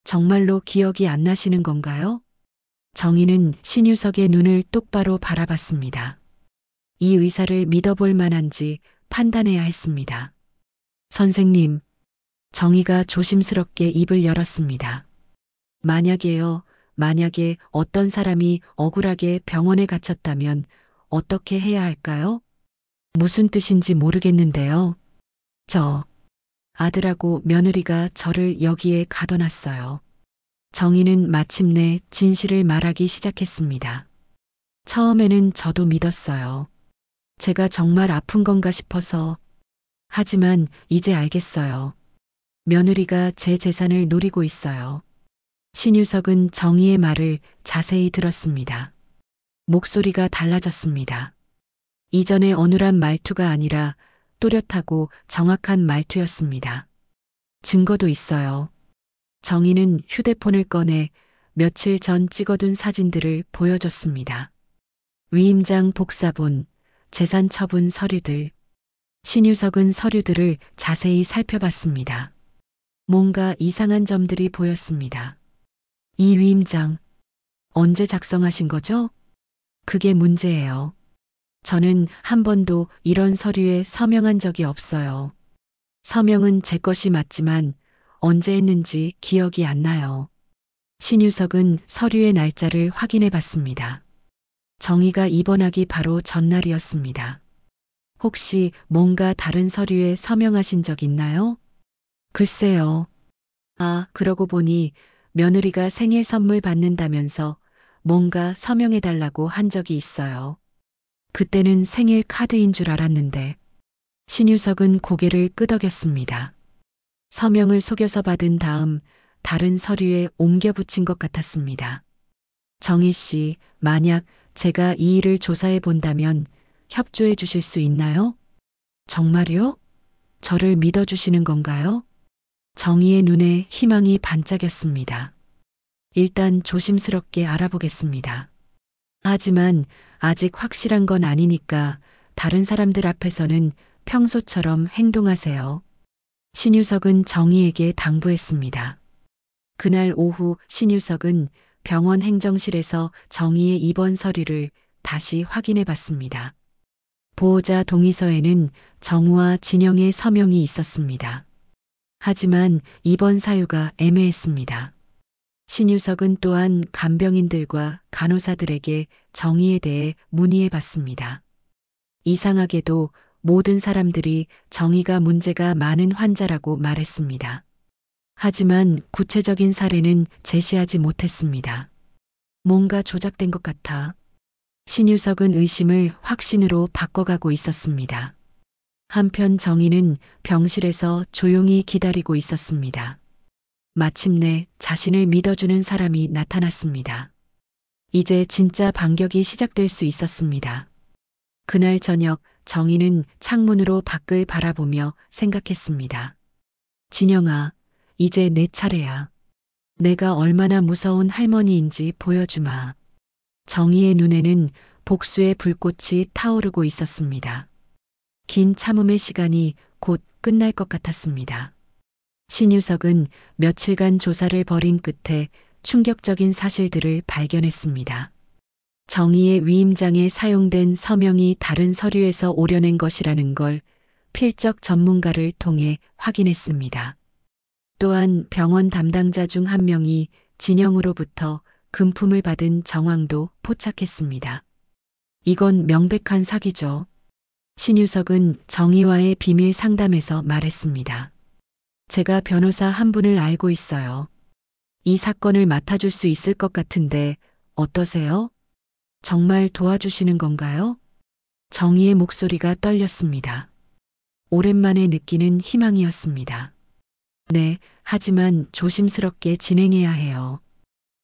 정말로 기억이 안 나시는 건가요? 정희는 신유석의 눈을 똑바로 바라봤습니다. 이 의사를 믿어볼 만한지 판단해야 했습니다. 선생님, 정희가 조심스럽게 입을 열었습니다. 만약에 어떤 사람이 억울하게 병원에 갇혔다면 어떻게 해야 할까요? 무슨 뜻인지 모르겠는데요. 아들하고 며느리가 저를 여기에 가둬놨어요. 정희는 마침내 진실을 말하기 시작했습니다. 처음에는 저도 믿었어요. 제가 정말 아픈 건가 싶어서. 하지만 이제 알겠어요. 며느리가 제 재산을 노리고 있어요. 신유석은 정희의 말을 자세히 들었습니다. 목소리가 달라졌습니다. 이전의 어눌한 말투가 아니라 또렷하고 정확한 말투였습니다. 증거도 있어요. 정희는 휴대폰을 꺼내 며칠 전 찍어둔 사진들을 보여줬습니다. 위임장 복사본, 재산 처분 서류들. 신유석은 서류들을 자세히 살펴봤습니다. 뭔가 이상한 점들이 보였습니다. 이 위임장, 언제 작성하신 거죠? 그게 문제예요. 저는 한 번도 이런 서류에 서명한 적이 없어요. 서명은 제 것이 맞지만 언제 했는지 기억이 안 나요. 신유석은 서류의 날짜를 확인해 봤습니다. 정희가 입원하기 바로 전날이었습니다. 혹시 뭔가 다른 서류에 서명하신 적 있나요? 글쎄요. 아, 그러고 보니 며느리가 생일 선물 받는다면서 뭔가 서명해 달라고 한 적이 있어요. 그때는 생일 카드인 줄 알았는데. 신유석은 고개를 끄덕였습니다. 서명을 속여서 받은 다음 다른 서류에 옮겨 붙인 것 같았습니다. 정희 씨, 만약 제가 이 일을 조사해 본다면 협조해 주실 수 있나요? 정말요? 저를 믿어주시는 건가요? 정희의 눈에 희망이 반짝였습니다. 일단 조심스럽게 알아보겠습니다. 하지만 아직 확실한 건 아니니까 다른 사람들 앞에서는 평소처럼 행동하세요. 신유석은 정희에게 당부했습니다. 그날 오후 신유석은 병원 행정실에서 정희의 입원 서류를 다시 확인해 봤습니다. 보호자 동의서에는 정우와 진영의 서명이 있었습니다. 하지만 입원 사유가 애매했습니다. 신유석은 또한 간병인들과 간호사들에게 정희에 대해 문의해 봤습니다. 이상하게도 모든 사람들이 정희가 문제가 많은 환자라고 말했습니다. 하지만 구체적인 사례는 제시하지 못했습니다. 뭔가 조작된 것 같아. 신유석은 의심을 확신으로 바꿔가고 있었습니다. 한편 정희는 병실에서 조용히 기다리고 있었습니다. 마침내 자신을 믿어주는 사람이 나타났습니다. 이제 진짜 반격이 시작될 수 있었습니다. 그날 저녁 정희는 창문으로 밖을 바라보며 생각했습니다. 진영아, 이제 내 차례야. 내가 얼마나 무서운 할머니인지 보여주마. 정희의 눈에는 복수의 불꽃이 타오르고 있었습니다. 긴 참음의 시간이 곧 끝날 것 같았습니다. 신유석은 며칠간 조사를 벌인 끝에 충격적인 사실들을 발견했습니다. 정희의 위임장에 사용된 서명이 다른 서류에서 오려낸 것이라는 걸 필적 전문가를 통해 확인했습니다. 또한 병원 담당자 중 한 명이 진영으로부터 금품을 받은 정황도 포착했습니다. 이건 명백한 사기죠. 신유석은 정희와의 비밀 상담에서 말했습니다. 제가 변호사 한 분을 알고 있어요. 이 사건을 맡아줄 수 있을 것 같은데 어떠세요? 정말 도와주시는 건가요? 정희의 목소리가 떨렸습니다. 오랜만에 느끼는 희망이었습니다. 네, 하지만 조심스럽게 진행해야 해요.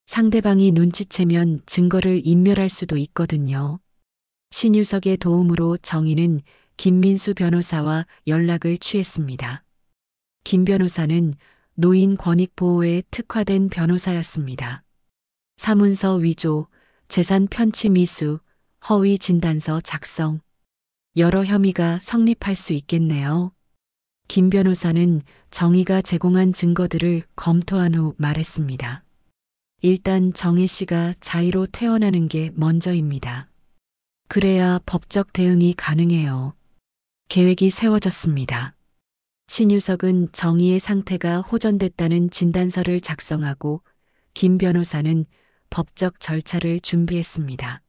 상대방이 눈치채면 증거를 인멸할 수도 있거든요. 신유석의 도움으로 정희는 김민수 변호사와 연락을 취했습니다. 김 변호사는 노인 권익 보호에 특화된 변호사였습니다. 사문서 위조, 재산 편취 미수, 허위 진단서 작성, 여러 혐의가 성립할 수 있겠네요. 김 변호사는 정희가 제공한 증거들을 검토한 후 말했습니다. 일단 정혜 씨가 자의로 퇴원하는 게 먼저입니다. 그래야 법적 대응이 가능해요. 계획이 세워졌습니다. 신유석은 정희의 상태가 호전됐다는 진단서를 작성하고 김 변호사는 법적 절차를 준비했습니다.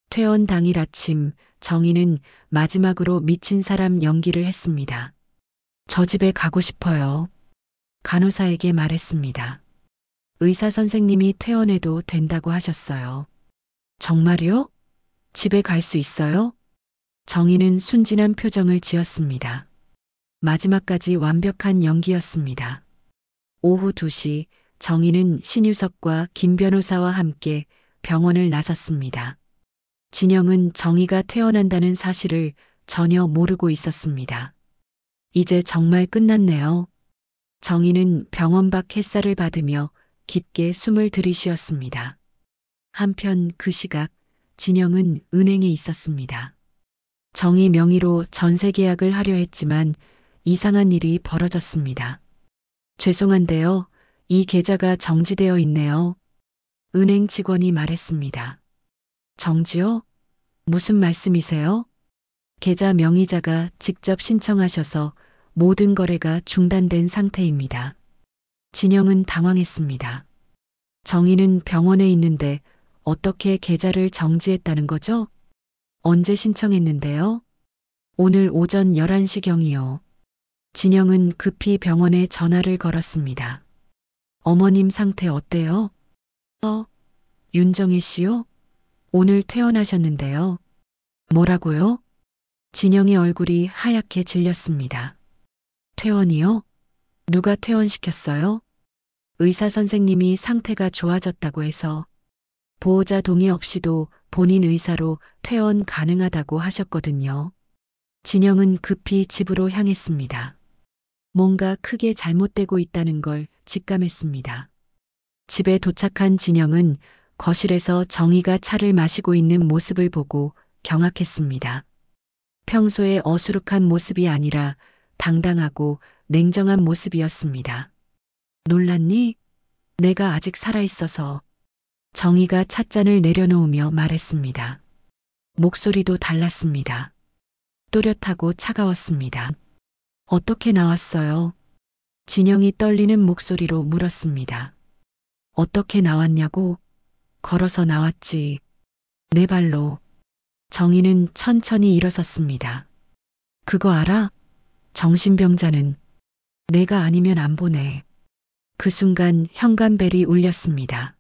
퇴원 당일 아침 정희는 마지막으로 미친 사람 연기를 했습니다. 저 집에 가고 싶어요. 간호사에게 말했습니다. 의사 선생님이 퇴원해도 된다고 하셨어요. 정말요? 집에 갈 수 있어요? 정희는 순진한 표정을 지었습니다. 마지막까지 완벽한 연기였습니다. 오후 2시 정희는 신유석과 김 변호사와 함께 병원을 나섰습니다. 진영은 정희가 퇴원한다는 사실을 전혀 모르고 있었습니다. 이제 정말 끝났네요. 정희는 병원 밖 햇살을 받으며 깊게 숨을 들이쉬었습니다. 한편 그 시각 진영은 은행에 있었습니다. 정희 명의로 전세 계약을 하려 했지만 이상한 일이 벌어졌습니다. 죄송한데요. 이 계좌가 정지되어 있네요. 은행 직원이 말했습니다. 정지요? 무슨 말씀이세요? 계좌 명의자가 직접 신청하셔서 모든 거래가 중단된 상태입니다. 진영은 당황했습니다. 정희는 병원에 있는데 어떻게 계좌를 정지했다는 거죠? 언제 신청했는데요? 오늘 오전 11시경이요. 진영은 급히 병원에 전화를 걸었습니다. 어머님 상태 어때요? 윤정혜 씨요? 오늘 퇴원하셨는데요. 뭐라고요? 진영의 얼굴이 하얗게 질렸습니다. 퇴원이요? 누가 퇴원시켰어요? 의사 선생님이 상태가 좋아졌다고 해서 보호자 동의 없이도 본인 의사로 퇴원 가능하다고 하셨거든요. 진영은 급히 집으로 향했습니다. 뭔가 크게 잘못되고 있다는 걸 직감했습니다. 집에 도착한 진영은 거실에서 정희가 차를 마시고 있는 모습을 보고 경악했습니다. 평소의 어수룩한 모습이 아니라 당당하고 냉정한 모습이었습니다. 놀랐니? 내가 아직 살아있어서. 정희가 찻잔을 내려놓으며 말했습니다. 목소리도 달랐습니다. 또렷하고 차가웠습니다. 어떻게 나왔어요? 진영이 떨리는 목소리로 물었습니다. 어떻게 나왔냐고? 걸어서 나왔지. 내 발로. 정희는 천천히 일어섰습니다. 그거 알아? 정신병자는 내가 아니면 안 보내. 그 순간 현관벨이 울렸습니다.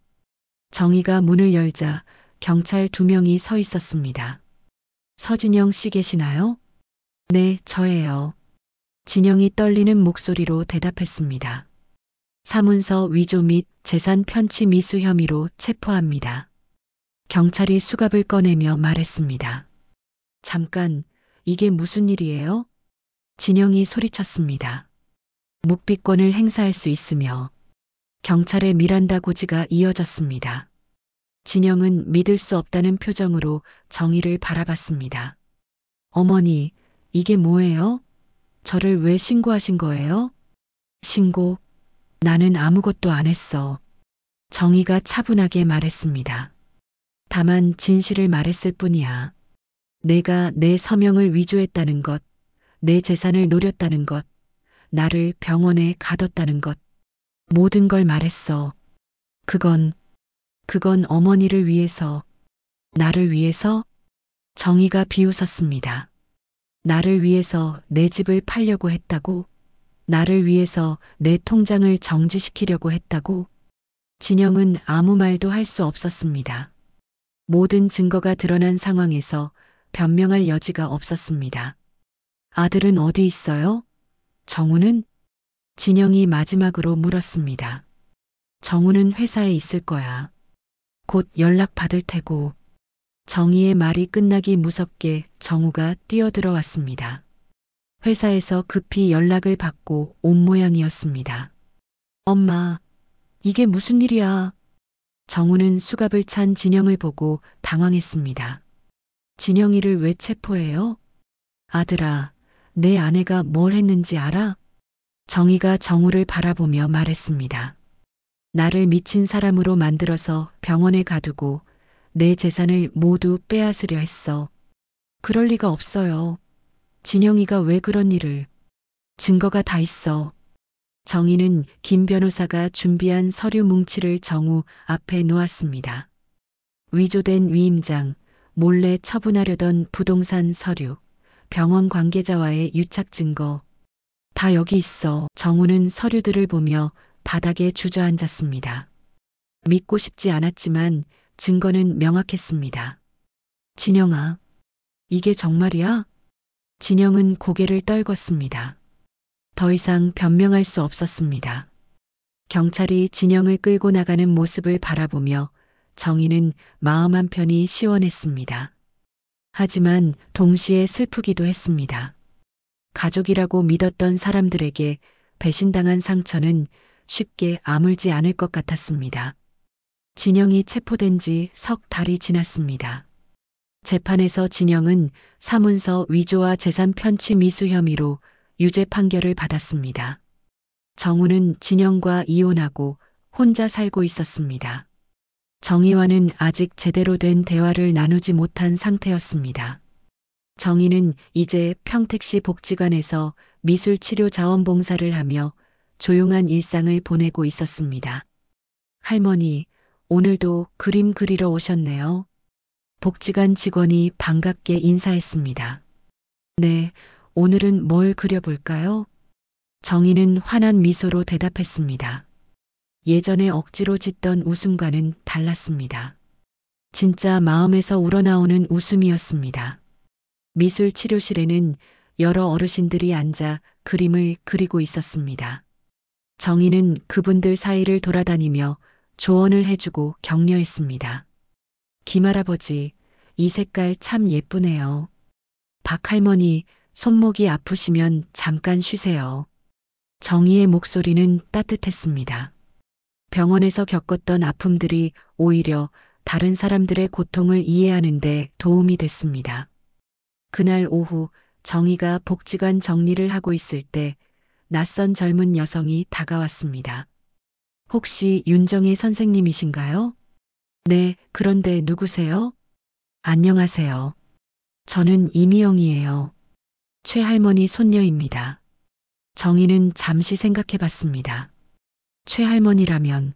정희가 문을 열자 경찰 2명이 서 있었습니다. 서진영 씨 계시나요? 네, 저예요. 진영이 떨리는 목소리로 대답했습니다. 사문서 위조 및 재산 편취 미수 혐의로 체포합니다. 경찰이 수갑을 꺼내며 말했습니다. 잠깐, 이게 무슨 일이에요? 진영이 소리쳤습니다. 묵비권을 행사할 수 있으며 경찰의 미란다 고지가 이어졌습니다. 진영은 믿을 수 없다는 표정으로 정희를 바라봤습니다. 어머니, 이게 뭐예요? 저를 왜 신고하신 거예요? 신고? 나는 아무것도 안 했어. 정희가 차분하게 말했습니다. 다만 진실을 말했을 뿐이야. 내가 내 서명을 위조했다는 것, 내 재산을 노렸다는 것, 나를 병원에 가뒀다는 것, 모든 걸 말했어. 그건 어머니를 위해서, 나를 위해서? 정희가 비웃었습니다. 나를 위해서 내 집을 팔려고 했다고? 나를 위해서 내 통장을 정지시키려고 했다고? 진영은 아무 말도 할 수 없었습니다. 모든 증거가 드러난 상황에서 변명할 여지가 없었습니다. 아들은 어디 있어요? 정우는? 진영이 마지막으로 물었습니다. 정우는 회사에 있을 거야. 곧 연락 받을 테고. 정희의 말이 끝나기 무섭게 정우가 뛰어들어왔습니다. 회사에서 급히 연락을 받고 온 모양이었습니다. 엄마, 이게 무슨 일이야? 정우는 수갑을 찬 진영을 보고 당황했습니다. 진영이를 왜 체포해요? 아들아, 내 아내가 뭘 했는지 알아? 정희가 정우를 바라보며 말했습니다. 나를 미친 사람으로 만들어서 병원에 가두고 내 재산을 모두 빼앗으려 했어. 그럴 리가 없어요. 진영이가 왜 그런 일을. 증거가 다 있어. 정희는 김 변호사가 준비한 서류 뭉치를 정우 앞에 놓았습니다. 위조된 위임장, 몰래 처분하려던 부동산 서류, 병원 관계자와의 유착 증거. 다 여기 있어. 정우는 서류들을 보며 바닥에 주저앉았습니다. 믿고 싶지 않았지만 증거는 명확했습니다. 진영아, 이게 정말이야? 진영은 고개를 떨궜습니다. 더 이상 변명할 수 없었습니다. 경찰이 진영을 끌고 나가는 모습을 바라보며 정희는 마음 한편이 시원했습니다. 하지만 동시에 슬프기도 했습니다. 가족이라고 믿었던 사람들에게 배신당한 상처는 쉽게 아물지 않을 것 같았습니다. 진영이 체포된 지 석 달이 지났습니다. 재판에서 진영은 사문서 위조와 재산 편취 미수 혐의로 유죄 판결을 받았습니다. 정우는 진영과 이혼하고 혼자 살고 있었습니다. 정희와는 아직 제대로 된 대화를 나누지 못한 상태였습니다. 정희는 이제 평택시 복지관에서 미술치료 자원봉사를 하며 조용한 일상을 보내고 있었습니다. 할머니, 오늘도 그림 그리러 오셨네요. 복지관 직원이 반갑게 인사했습니다. 네, 오늘은 뭘 그려볼까요? 정희는 환한 미소로 대답했습니다. 예전에 억지로 짓던 웃음과는 달랐습니다. 진짜 마음에서 우러나오는 웃음이었습니다. 미술 치료실에는 여러 어르신들이 앉아 그림을 그리고 있었습니다. 정희는 그분들 사이를 돌아다니며 조언을 해주고 격려했습니다. 김할아버지, 이 색깔 참 예쁘네요. 박할머니, 손목이 아프시면 잠깐 쉬세요. 정희의 목소리는 따뜻했습니다. 병원에서 겪었던 아픔들이 오히려 다른 사람들의 고통을 이해하는 데 도움이 됐습니다. 그날 오후 정희가 복지관 정리를 하고 있을 때 낯선 젊은 여성이 다가왔습니다. 혹시 윤정혜 선생님이신가요? 네, 그런데 누구세요? 안녕하세요. 저는 이미영이에요. 최할머니 손녀입니다. 정희는 잠시 생각해 봤습니다. 최할머니라면,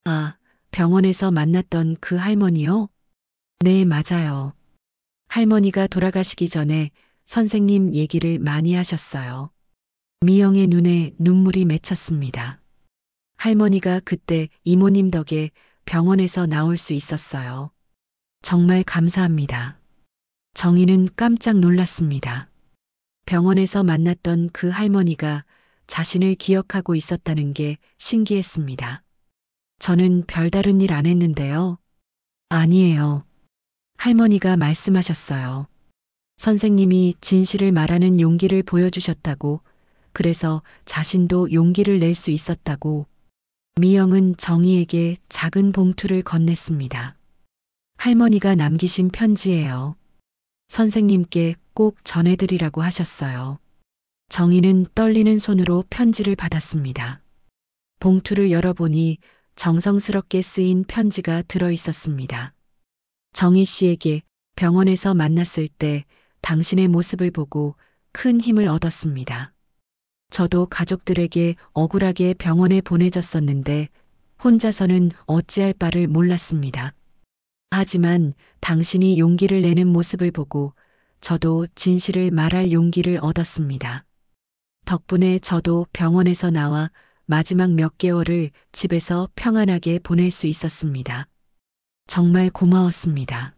아, 병원에서 만났던 그 할머니요? 네, 맞아요. 할머니가 돌아가시기 전에 선생님 얘기를 많이 하셨어요. 미영의 눈에 눈물이 맺혔습니다. 할머니가 그때 이모님 덕에 병원에서 나올 수 있었어요. 정말 감사합니다. 정희는 깜짝 놀랐습니다. 병원에서 만났던 그 할머니가 자신을 기억하고 있었다는 게 신기했습니다. 저는 별다른 일 안 했는데요. 아니에요. 할머니가 말씀하셨어요. 선생님이 진실을 말하는 용기를 보여주셨다고, 그래서 자신도 용기를 낼 수 있었다고. 미영은 정희에게 작은 봉투를 건넸습니다. 할머니가 남기신 편지예요. 선생님께 꼭 전해드리라고 하셨어요. 정희는 떨리는 손으로 편지를 받았습니다. 봉투를 열어보니 정성스럽게 쓰인 편지가 들어 있었습니다. 정희 씨에게 병원에서 만났을 때 당신의 모습을 보고 큰 힘을 얻었습니다. 저도 가족들에게 억울하게 병원에 보내졌었는데 혼자서는 어찌할 바를 몰랐습니다. 하지만 당신이 용기를 내는 모습을 보고 저도 진실을 말할 용기를 얻었습니다. 덕분에 저도 병원에서 나와 마지막 몇 개월을 집에서 평안하게 보낼 수 있었습니다. 정말 고마웠습니다.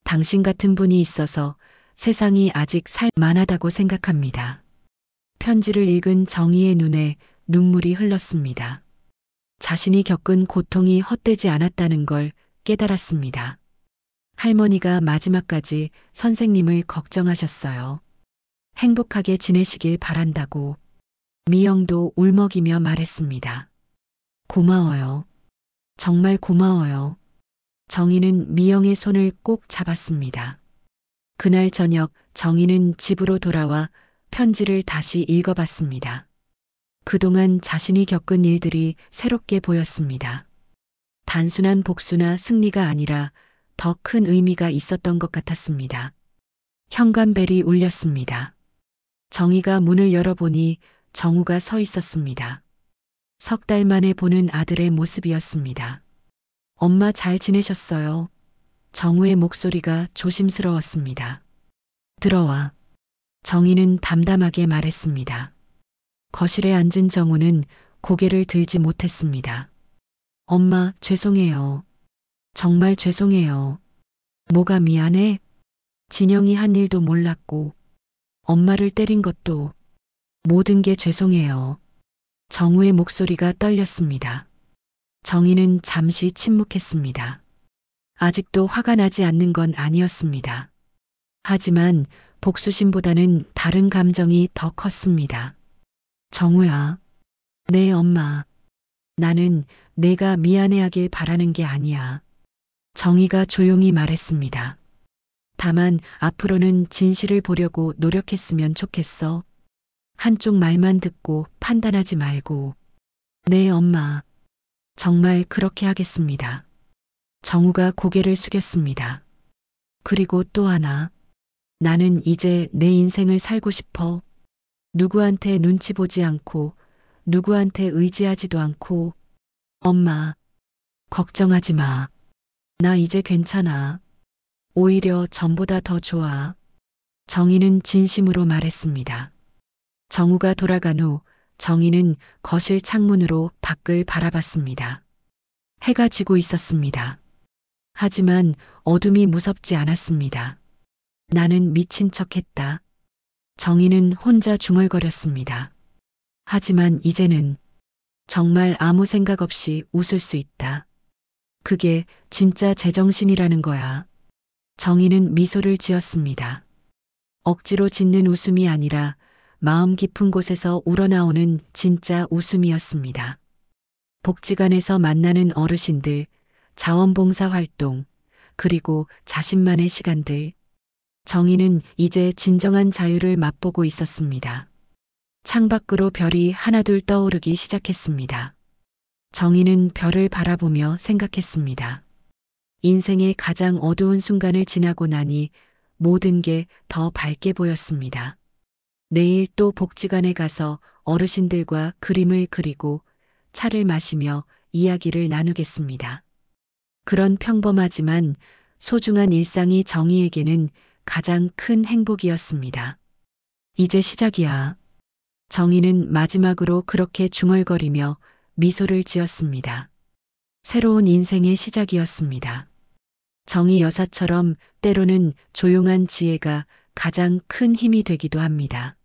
당신 같은 분이 있어서 세상이 아직 살 만하다고 생각합니다. 편지를 읽은 정희의 눈에 눈물이 흘렀습니다. 자신이 겪은 고통이 헛되지 않았다는 걸 깨달았습니다. 할머니가 마지막까지 선생님을 걱정하셨어요. 행복하게 지내시길 바란다고. 미영도 울먹이며 말했습니다. 고마워요. 정말 고마워요. 정희는 미영의 손을 꼭 잡았습니다. 그날 저녁 정희는 집으로 돌아와 편지를 다시 읽어봤습니다. 그동안 자신이 겪은 일들이 새롭게 보였습니다. 단순한 복수나 승리가 아니라 더 큰 의미가 있었던 것 같았습니다. 현관벨이 울렸습니다. 정희가 문을 열어보니 정우가 서 있었습니다. 석 달 만에 보는 아들의 모습이었습니다. 엄마 잘 지내셨어요? 정우의 목소리가 조심스러웠습니다. 들어와. 정희는 담담하게 말했습니다. 거실에 앉은 정우는 고개를 들지 못했습니다. 엄마, 죄송해요. 정말 죄송해요. 뭐가 미안해? 진영이 한 일도 몰랐고, 엄마를 때린 것도 모든 게 죄송해요. 정우의 목소리가 떨렸습니다. 정희는 잠시 침묵했습니다. 아직도 화가 나지 않는 건 아니었습니다. 하지만 복수심보다는 다른 감정이 더 컸습니다. 정우야, 내 엄마. 나는 내가 미안해하길 바라는 게 아니야. 정희가 조용히 말했습니다. 다만 앞으로는 진실을 보려고 노력했으면 좋겠어. 한쪽 말만 듣고 판단하지 말고. 네, 엄마. 정말 그렇게 하겠습니다. 정우가 고개를 숙였습니다. 그리고 또 하나. 나는 이제 내 인생을 살고 싶어. 누구한테 눈치 보지 않고, 누구한테 의지하지도 않고. 엄마, 걱정하지 마. 나 이제 괜찮아. 오히려 전보다 더 좋아. 정희는 진심으로 말했습니다. 정우가 돌아간 후 정희는 거실 창문으로 밖을 바라봤습니다. 해가 지고 있었습니다. 하지만 어둠이 무섭지 않았습니다. 나는 미친 척했다. 정희는 혼자 중얼거렸습니다. 하지만 이제는 정말 아무 생각 없이 웃을 수 있다. 그게 진짜 제정신이라는 거야. 정희는 미소를 지었습니다. 억지로 짓는 웃음이 아니라 마음 깊은 곳에서 우러나오는 진짜 웃음이었습니다. 복지관에서 만나는 어르신들, 자원봉사 활동, 그리고 자신만의 시간들. 정희는 이제 진정한 자유를 맛보고 있었습니다. 창밖으로 별이 하나둘 떠오르기 시작했습니다. 정희는 별을 바라보며 생각했습니다. 인생의 가장 어두운 순간을 지나고 나니 모든 게 더 밝게 보였습니다. 내일 또 복지관에 가서 어르신들과 그림을 그리고 차를 마시며 이야기를 나누겠습니다. 그런 평범하지만 소중한 일상이 정희에게는 가장 큰 행복이었습니다. 이제 시작이야. 정희는 마지막으로 그렇게 중얼거리며 미소를 지었습니다. 새로운 인생의 시작이었습니다. 정희 여사처럼 때로는 조용한 지혜가 가장 큰 힘이 되기도 합니다.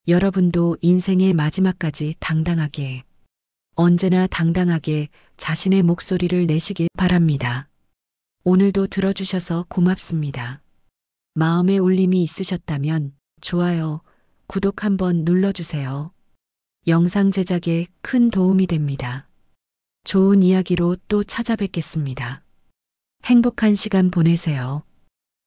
여러분도 인생의 마지막까지 당당하게, 언제나 당당하게 자신의 목소리를 내시길 바랍니다. 오늘도 들어주셔서 고맙습니다. 마음에 울림이 있으셨다면 좋아요, 구독 한번 눌러주세요. 영상 제작에 큰 도움이 됩니다. 좋은 이야기로 또 찾아뵙겠습니다. 행복한 시간 보내세요.